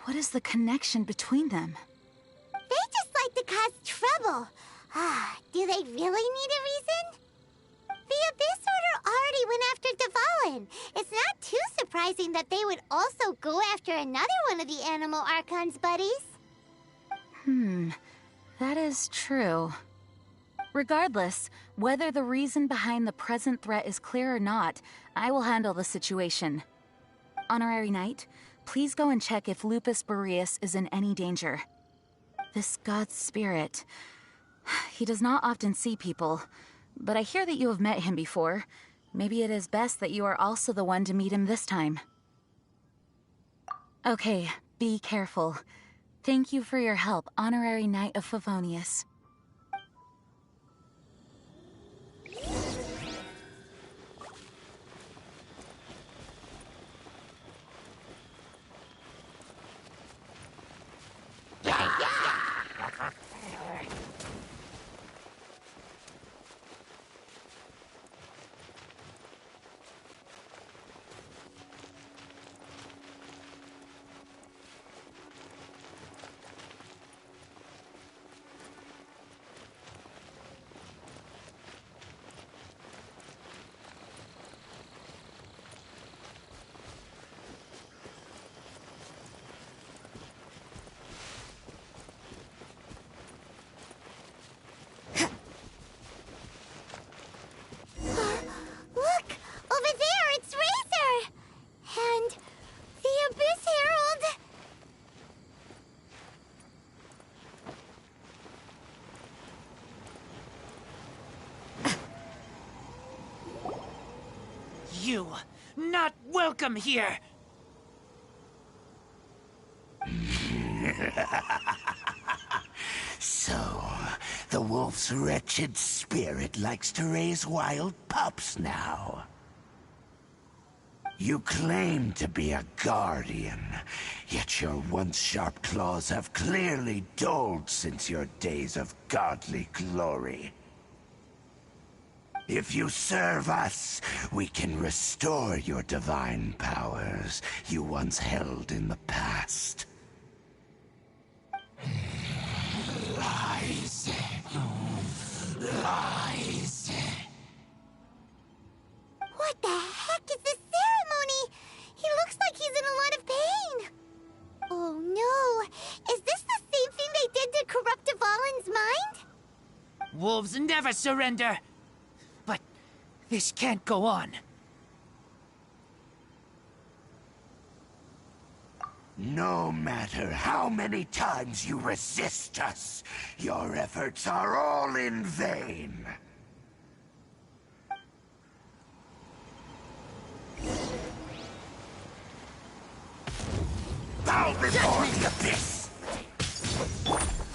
what is the connection between them? They just like to cause trouble. Do they really need a reason? The Abyss Order already went after Dvalin. It's not too surprising that they would also go after another one of the Animal Archon's buddies. That is true. Regardless, whether the reason behind the present threat is clear or not, I will handle the situation. Honorary Knight, please go and check if Lupus Boreas is in any danger. This god's spirit... he does not often see people, but I hear that you have met him before. Maybe it is best that you are also the one to meet him this time. Okay, be careful. Thank you for your help, Honorary Knight of Favonius. Look! Over there, it's Razor! And the Abyss Herald! You, not welcome here! So, the wolf's wretched spirit likes to raise wild pups now. You claim to be a guardian, yet your once sharp claws have clearly dulled since your days of godly glory. If you serve us, we can restore your divine powers you once held in the past. Lies. Lies. What the heck is this ceremony? He looks like he's in a lot of pain. Oh no, is this the same thing they did to corrupt Dvalin's mind? Wolves never surrender! But this can't go on. No matter how many times you resist us, your efforts are all in vain. Bow before the abyss!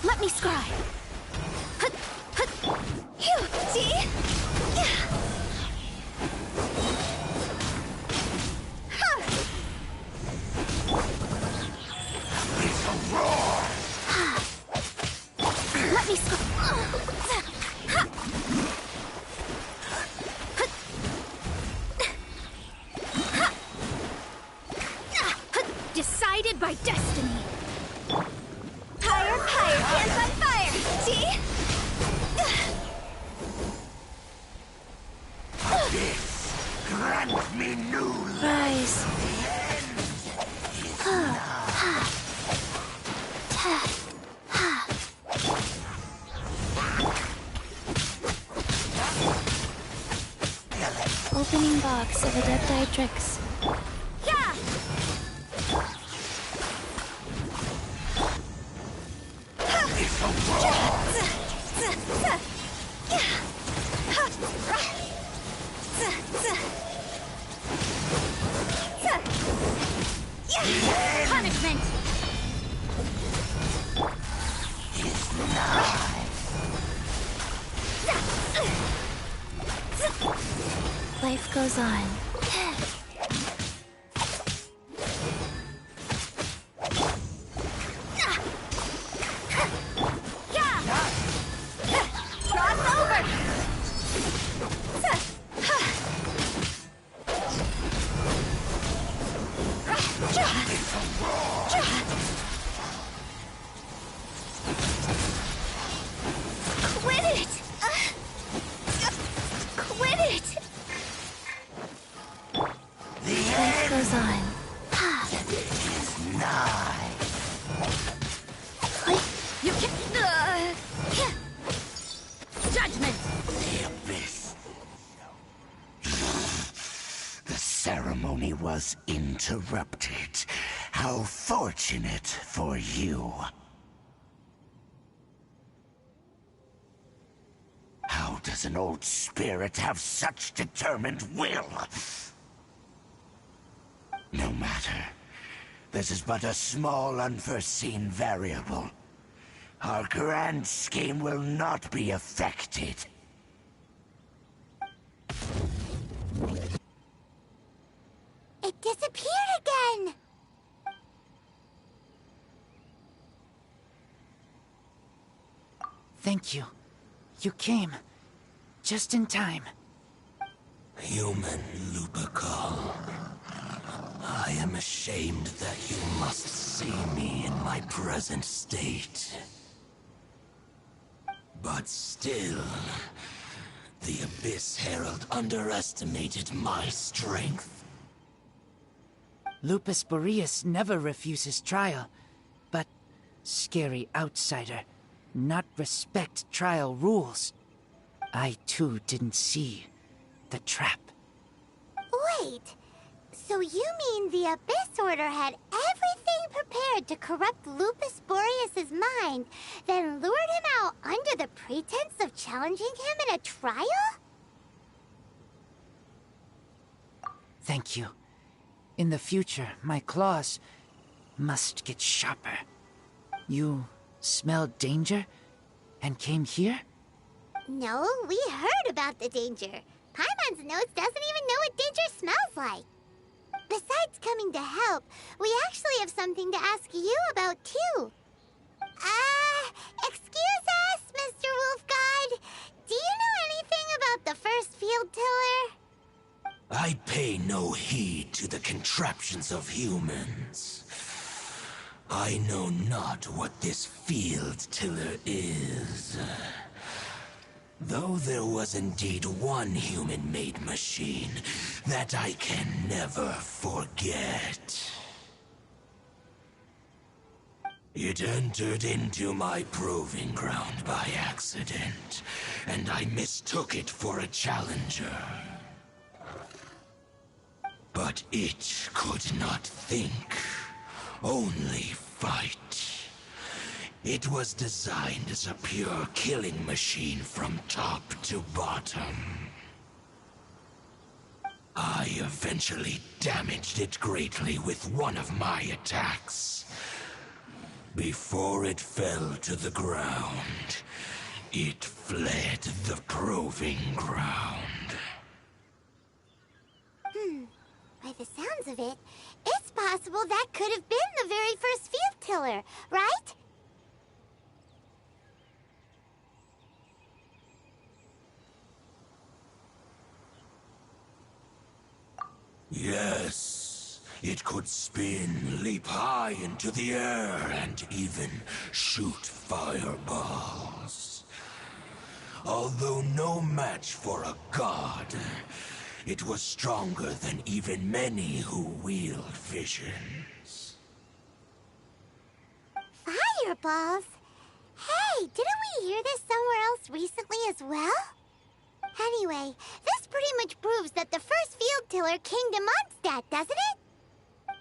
Let me scry. Hut, hut. Phew, see? Yeah. Huh. It's a roar! Let me scry. Decided by destiny. Pyre, pyre, hands on fire! See? Abyss, grant me new life. Rise. Opening box of Adepti Tricks. Yeah! It's a roar! Punishment! It's nigh. Life goes on. Cross over! Quit it! Quit it! Life goes on. It's nigh. You can. Judgment! The abyss. The ceremony was interrupted. How fortunate for you. How does an old spirit have such determined will? No matter. This is but a small unforeseen variable. Our grand scheme will not be affected. It disappeared again! Thank you. You came. Just in time. Human Lupercal. I am ashamed that you must see me in my present state. But still, the Abyss Herald underestimated my strength. Lupus Boreas never refuses trial, but scary outsider, not respect trial rules. I too didn't see the trap. Wait, so you mean the Abyss Order had everything prepared to corrupt Lupus Boreas' mind, then lured him out under the pretense of challenging him in a trial? Thank you. In the future, my claws must get sharper. You smelled danger and came here? No, we heard about the danger. Paimon's nose doesn't even know what danger smells like. Besides coming to help, we actually have something to ask you about, too. Excuse us, Mr. Wolf God. Do you know anything about the first field tiller? I pay no heed to the contraptions of humans. I know not what this field tiller is. Though there was indeed one human-made machine that I can never forget. It entered into my proving ground by accident, and I mistook it for a challenger. But it could not think, only fight. It was designed as a pure killing machine from top to bottom. I eventually damaged it greatly with one of my attacks. Before it fell to the ground, it fled the proving ground. By the sounds of it, it's possible that could have been the very first field tiller, right? Yes, it could spin, leap high into the air, and even shoot fireballs. Although no match for a god, it was stronger than even many who wield visions. Fireballs? Hey, didn't we hear this somewhere else recently as well? Anyway, this pretty much proves that the first field tiller came to Mondstadt, doesn't it?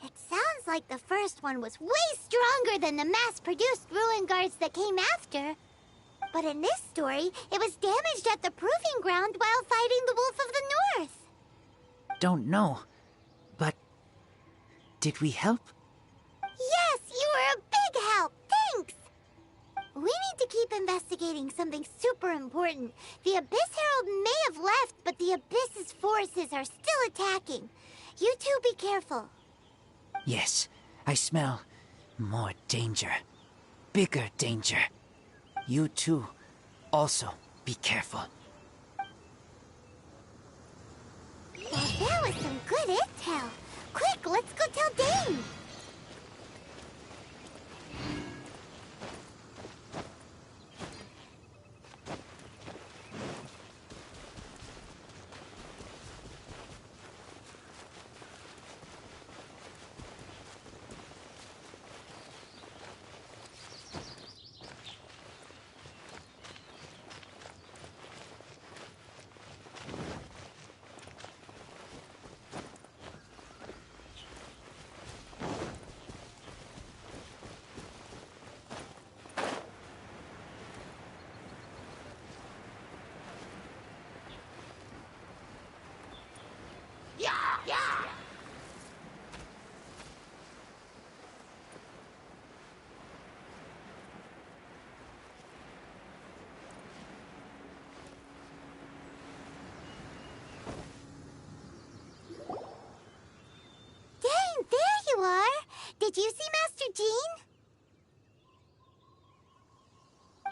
It sounds like the first one was way stronger than the mass-produced ruin guards that came after. But in this story, it was damaged at the proving ground while fighting the Wolf of the North. Don't know, but did we help? Yes, you were a big help. Thanks. We need to keep investigating something super important. The Abyss Herald may have left, but the Abyss's forces are still attacking. You two be careful. Yes, I smell more danger. Bigger danger. You too, also be careful. Well, that was some good intel. Quick, let's go tell Dane.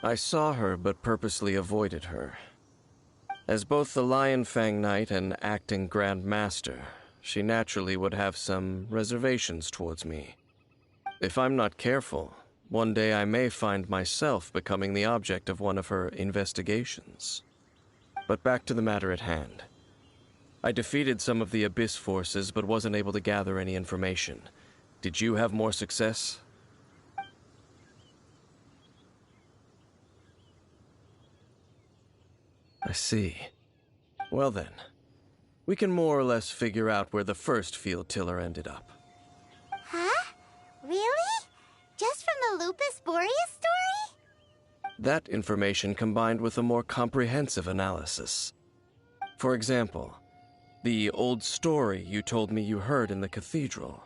I saw her, but purposely avoided her. As both the Lion Fang Knight and acting Grand Master, she naturally would have some reservations towards me. If I'm not careful, one day I may find myself becoming the object of one of her investigations. But back to the matter at hand. I defeated some of the Abyss forces, but wasn't able to gather any information. Did you have more success? I see. Well then, we can more or less figure out where the first field tiller ended up. Huh? Really? Just from the Lupus Boreas story? That information combined with a more comprehensive analysis. For example, the old story you told me you heard in the cathedral.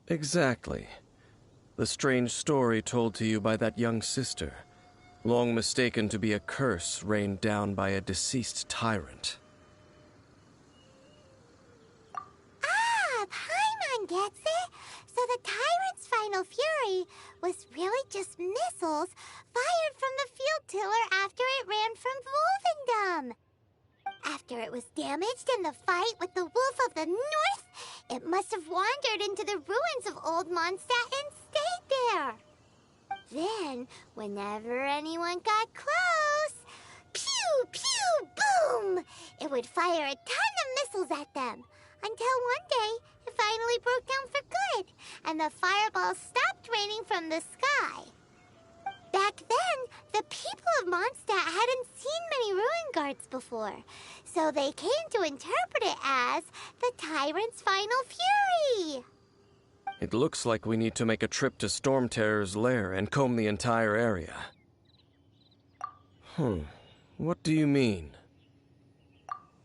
Exactly. The strange story told to you by that young sister, long mistaken to be a curse rained down by a deceased tyrant. Ah, Paimon gets it! So the tyrant's final fury was really just missiles fired from the field tiller after it ran from Wolvendom. After it was damaged in the fight with the Wolf of the North, it must have wandered into the ruins of Old Mondstadt and stayed there. Then, whenever anyone got close, pew, pew, boom! It would fire a ton of missiles at them, until one day it finally broke down for good, and the fireballs stopped raining from the sky. Back then, the people of Mondstadt hadn't seen many ruin guards before, so they came to interpret it as the tyrant's final fury. It looks like we need to make a trip to Storm Terror's lair and comb the entire area. What do you mean?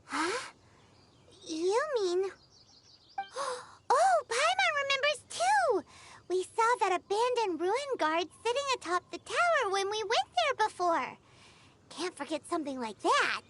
Huh? You mean... Oh, Paimon remembers too! We saw that abandoned ruin guard sitting atop the tower when we went there before. Can't forget something like that.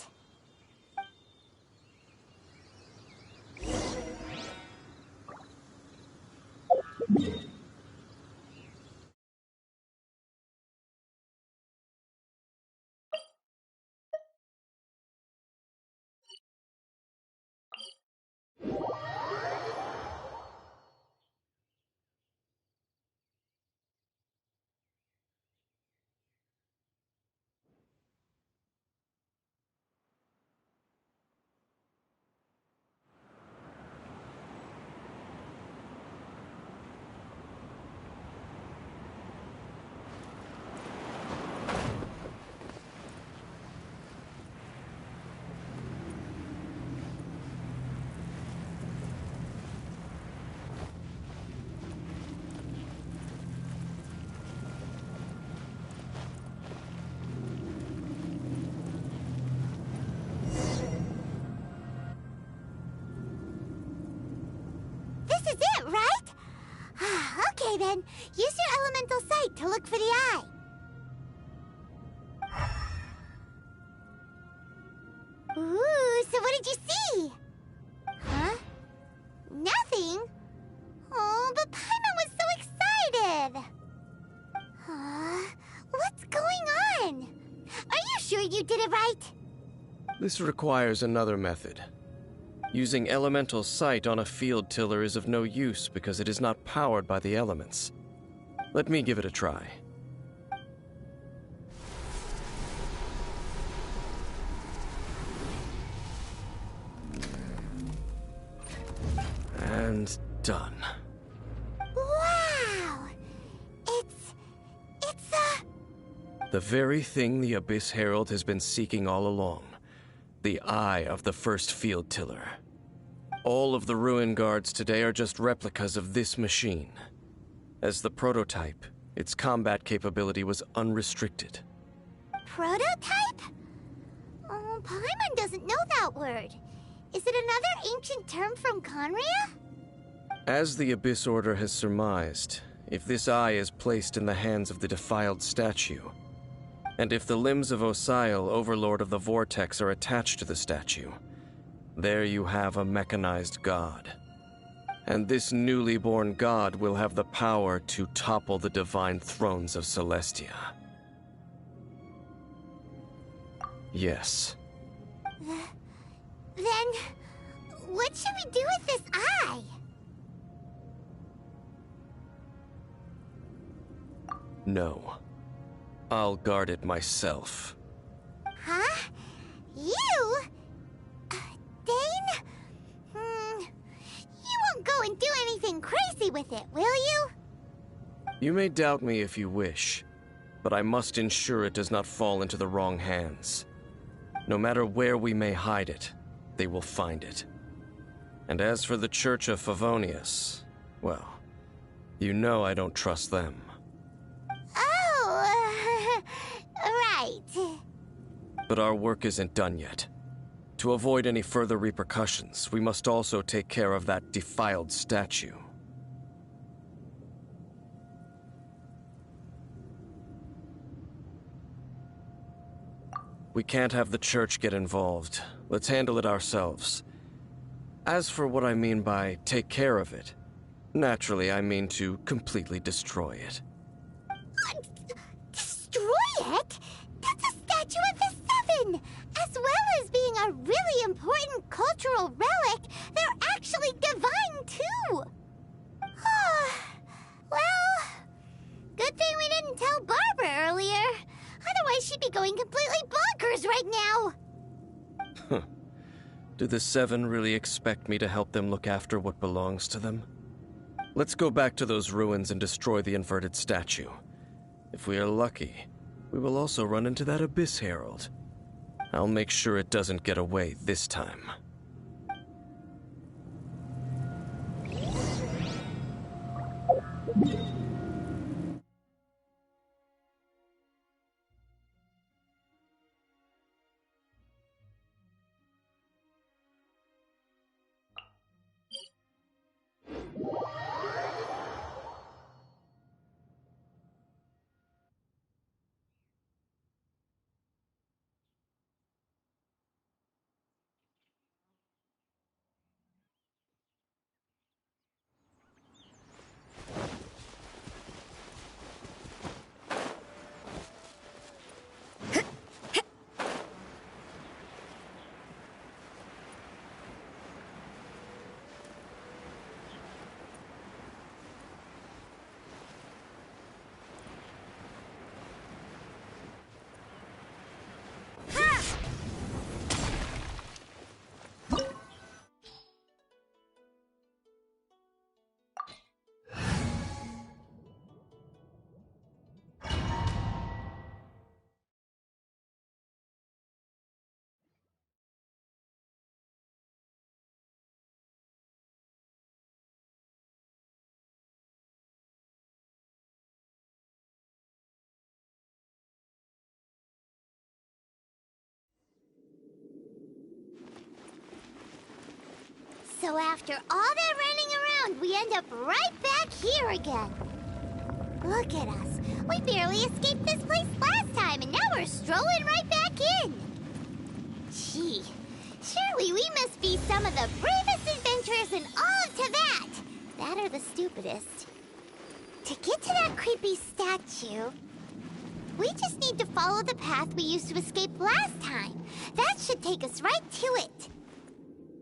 This is it, right? Okay then, use your elemental sight to look for the eye. Ooh, so what did you see? Huh? Nothing? Oh, but Paimon was so excited! What's going on? Are you sure you did it right? This requires another method. Using elemental sight on a field tiller is of no use because it is not powered by the elements. Let me give it a try. And done. Wow! It's the very thing the Abyss Herald has been seeking all along. The eye of the first field tiller. All of the ruin guards today are just replicas of this machine. As the prototype, its combat capability was unrestricted. Prototype? Oh, Paimon doesn't know that word. Is it another ancient term from Conria? As the Abyss Order has surmised, if this eye is placed in the hands of the defiled statue, and if the limbs of Osial, Overlord of the Vortex, are attached to the statue, there you have a mechanized god. And this newly born god will have the power to topple the divine thrones of Celestia. Yes. Then, what should we do with this eye? No. I'll guard it myself. Huh? You? Dane? You won't go and do anything crazy with it, will you? You may doubt me if you wish, but I must ensure it does not fall into the wrong hands. No matter where we may hide it, they will find it. And as for the Church of Favonius, well, you know I don't trust them. Oh, right. But our work isn't done yet. To avoid any further repercussions, we must also take care of that defiled statue. We can't have the church get involved. Let's handle it ourselves. As for what I mean by take care of it, naturally I mean to completely destroy it. Destroy it? That's a statue of the Seven! As well as being a really important cultural relic, they're actually divine too! Well, good thing we didn't tell Barbara earlier. Otherwise she'd be going completely bonkers right now! Do the Seven really expect me to help them look after what belongs to them? Let's go back to those ruins and destroy the inverted statue. If we are lucky, we will also run into that Abyss Herald. I'll make sure it doesn't get away this time. So after all that running around, we end up right back here again. Look at us. We barely escaped this place last time, and now we're strolling right back in. Gee, surely we must be some of the bravest adventurers in all of Teyvat. That or the stupidest. To get to that creepy statue, we just need to follow the path we used to escape last time. That should take us right to it.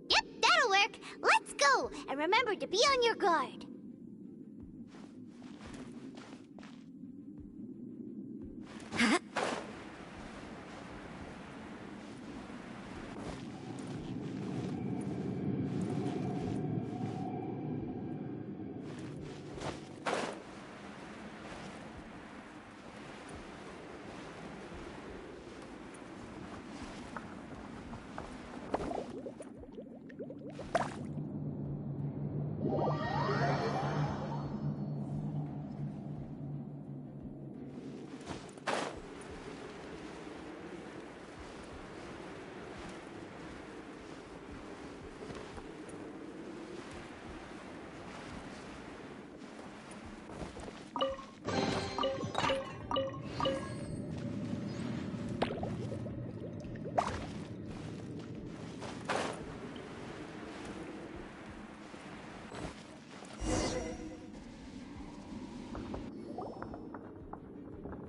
Yep, that'll work. Let's go. And remember to be on your guard.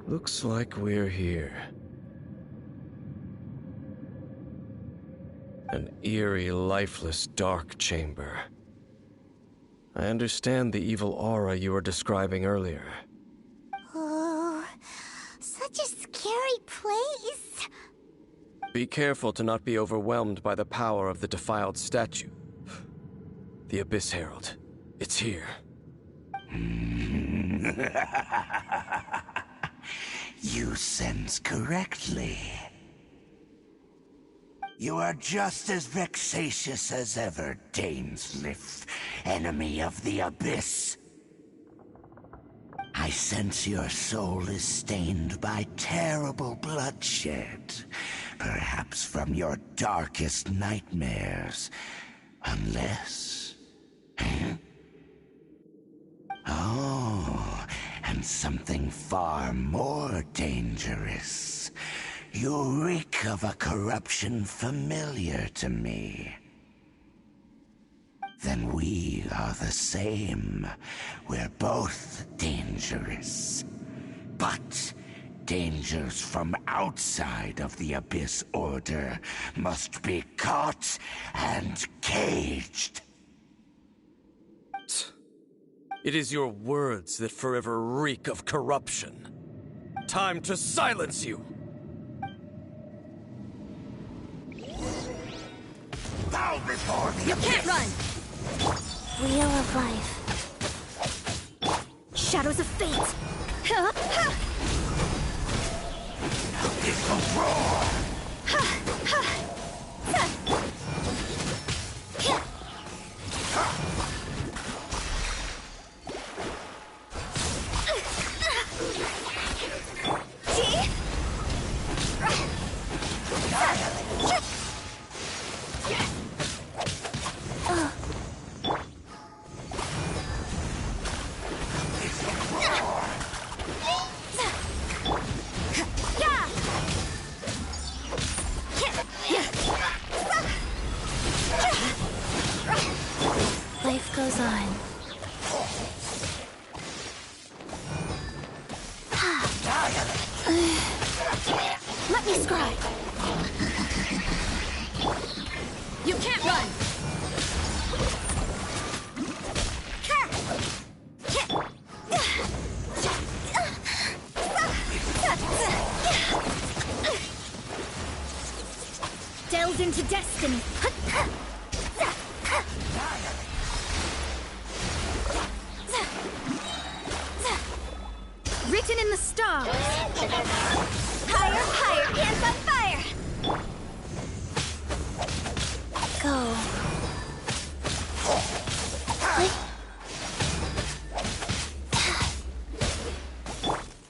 Looks like we're here. An eerie, lifeless, dark chamber. I understand the evil aura you were describing earlier. Oh, such a scary place. Be careful to not be overwhelmed by the power of the defiled statue. The Abyss Herald. It's here. You sense correctly. You are just as vexatious as ever, Dainsliff, enemy of the Abyss. I sense your soul is stained by terrible bloodshed, perhaps from your darkest nightmares, unless... Huh? Oh, and something far more dangerous. You reek of a corruption familiar to me. Then we are the same. We're both dangerous. But dangers from outside of the Abyss Order must be caught and caged. It is your words that forever reek of corruption. Time to silence you! Bow before the You can't run! Wheel of life. Shadows of fate! It's a roar! Life goes on. Let me scribe! You can't run! Delved into destiny! Written in the stars! Higher, higher, hands on fire! Go.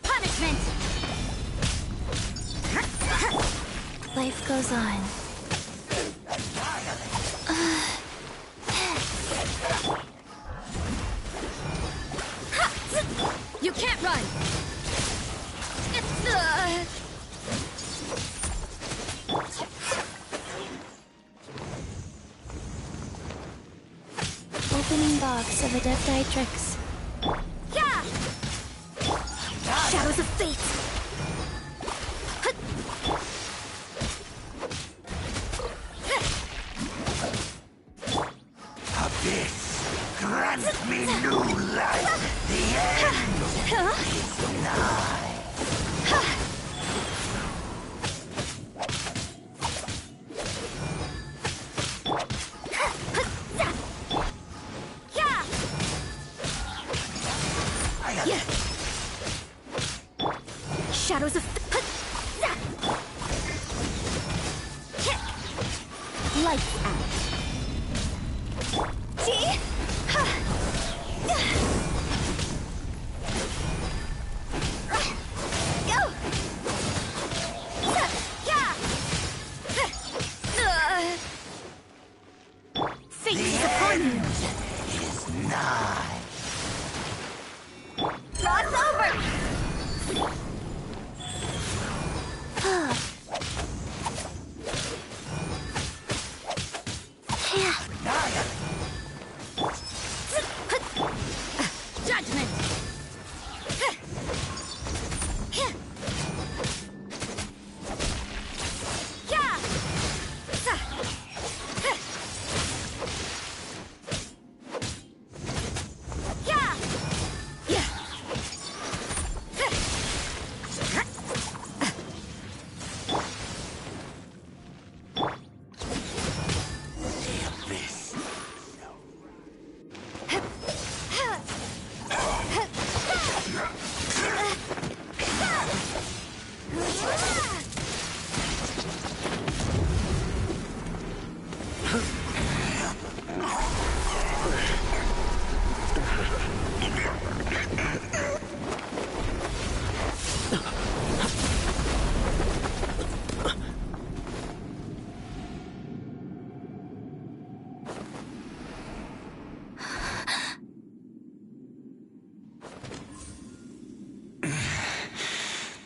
Punishment! Life goes on. You can't run! Opening box of Adepti-Trix. Yeah! Shadows of fate! Abyss, grant me new life. The end is nigh. Shadows of lights out. See? Go! Fate is upon you. Is nigh. Lots over!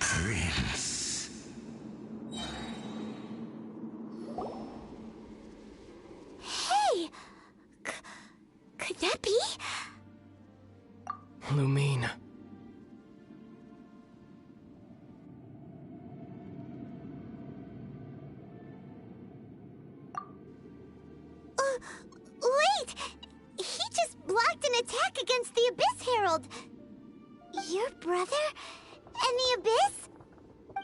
Prince. Hey! Could that be? Lumine. Wait! He just blocked an attack against the Abyss Herald! Your brother? And the Abyss?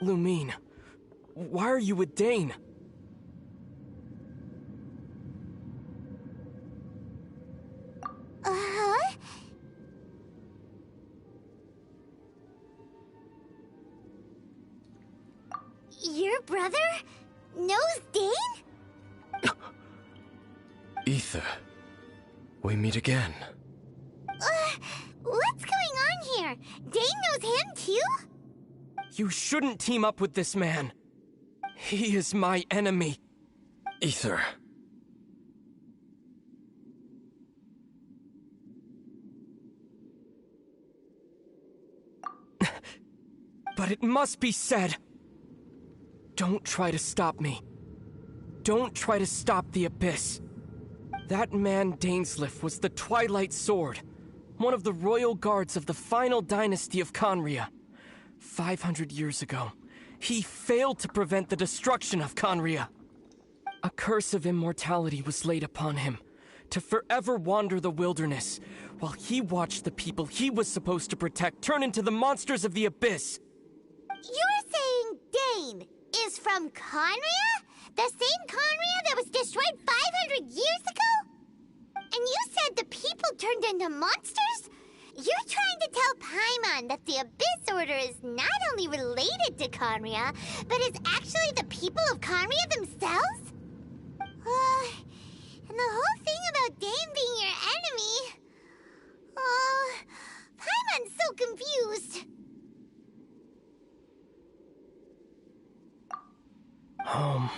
Lumine. Why are you with Dane? Uh-huh? Your brother knows Dane? Ether. We meet again. What's going on here? Dane knows him too? You shouldn't team up with this man. He is my enemy. Ether. But it must be said. Don't try to stop me. Don't try to stop the Abyss. That man Dainsleif was the Twilight Sword, one of the royal guards of the final dynasty of Conria. 500 years ago, he failed to prevent the destruction of Conria. A curse of immortality was laid upon him, to forever wander the wilderness, while he watched the people he was supposed to protect turn into the monsters of the Abyss. You're saying Dane is from Conria? The same Conria that was destroyed 500 years ago? And you said the people turned into monsters? You're trying to tell Paimon that the Abyss Order is not only related to Conria, but is actually the people of Conria themselves? And the whole thing about Dane being your enemy... Paimon's so confused. Home.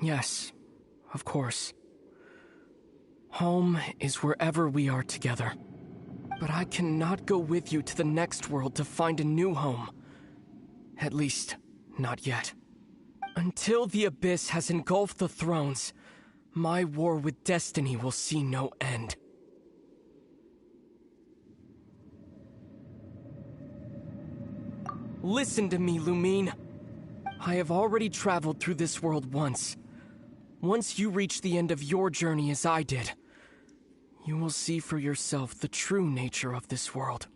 Yes, of course. Home is wherever we are together. But I cannot go with you to the next world to find a new home. At least, not yet. Until the Abyss has engulfed the thrones, my war with destiny will see no end. Listen to me, Lumine. I have already traveled through this world once. Once you reach the end of your journey as I did, you will see for yourself the true nature of this world.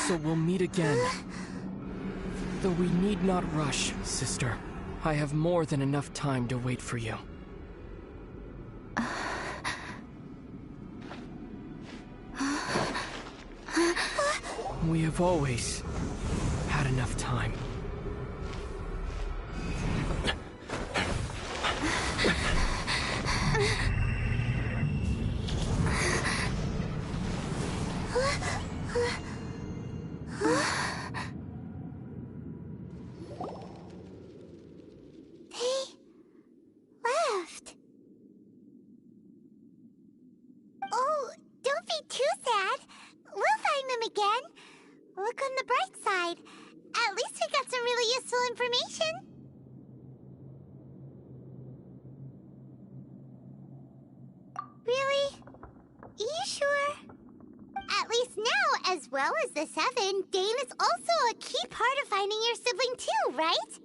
So we'll meet again. Though we need not rush, sister. I have more than enough time to wait for you. We have always had enough time. Left. Oh, don't be too sad. We'll find them again. Look on the bright side. At least we got some really useful information. Really? You sure? At least now, as well as the Seven, Dane is also a key part of finding your sibling too, right?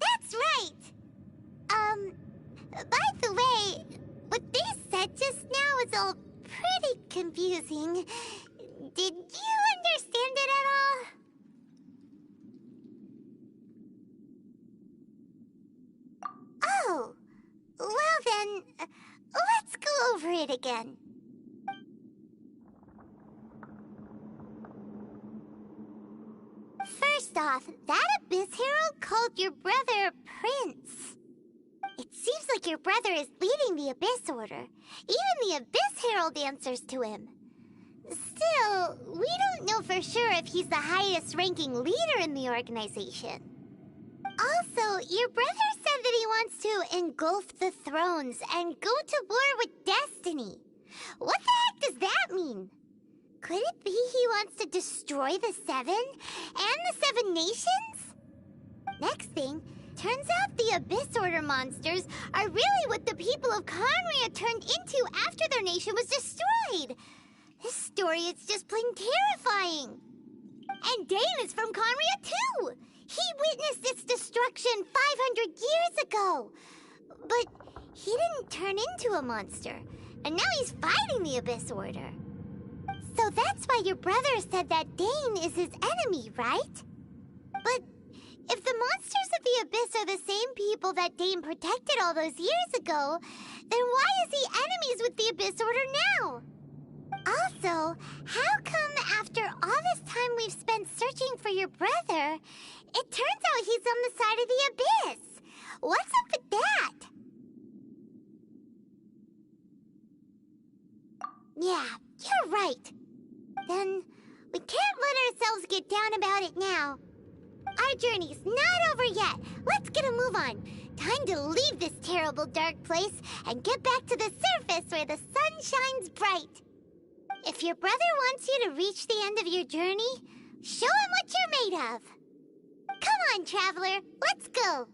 That's right! By the way, what they said just now is all pretty confusing. Did you understand it at it again. First off, that Abyss Herald called your brother Prince. It seems like your brother is leading the Abyss Order. Even the Abyss Herald answers to him. Still, we don't know for sure if he's the highest-ranking leader in the organization. Also, your brother said that he wants to engulf the thrones and go to war with Destiny. What the heck does that mean? Could it be he wants to destroy the Seven and the Seven Nations? Next thing, turns out the Abyss Order monsters are really what the people of Conria turned into after their nation was destroyed. This story is just plain terrifying. And Dane is from Conria too. He witnessed its destruction 500 years ago. But he didn't turn into a monster. And now he's fighting the Abyss Order. So that's why your brother said that Dane is his enemy, right? But if the monsters of the Abyss are the same people that Dane protected all those years ago, then why is he enemies with the Abyss Order now? Also, how come after all this time we've spent searching for your brother, it turns out he's on the side of the Abyss? What's up with that? Yeah, you're right. Then we can't let ourselves get down about it now. Our journey's not over yet. Let's get a move on. Time to leave this terrible dark place and get back to the surface where the sun shines bright. If your brother wants you to reach the end of your journey, show him what you're made of. Come on, traveler, let's go.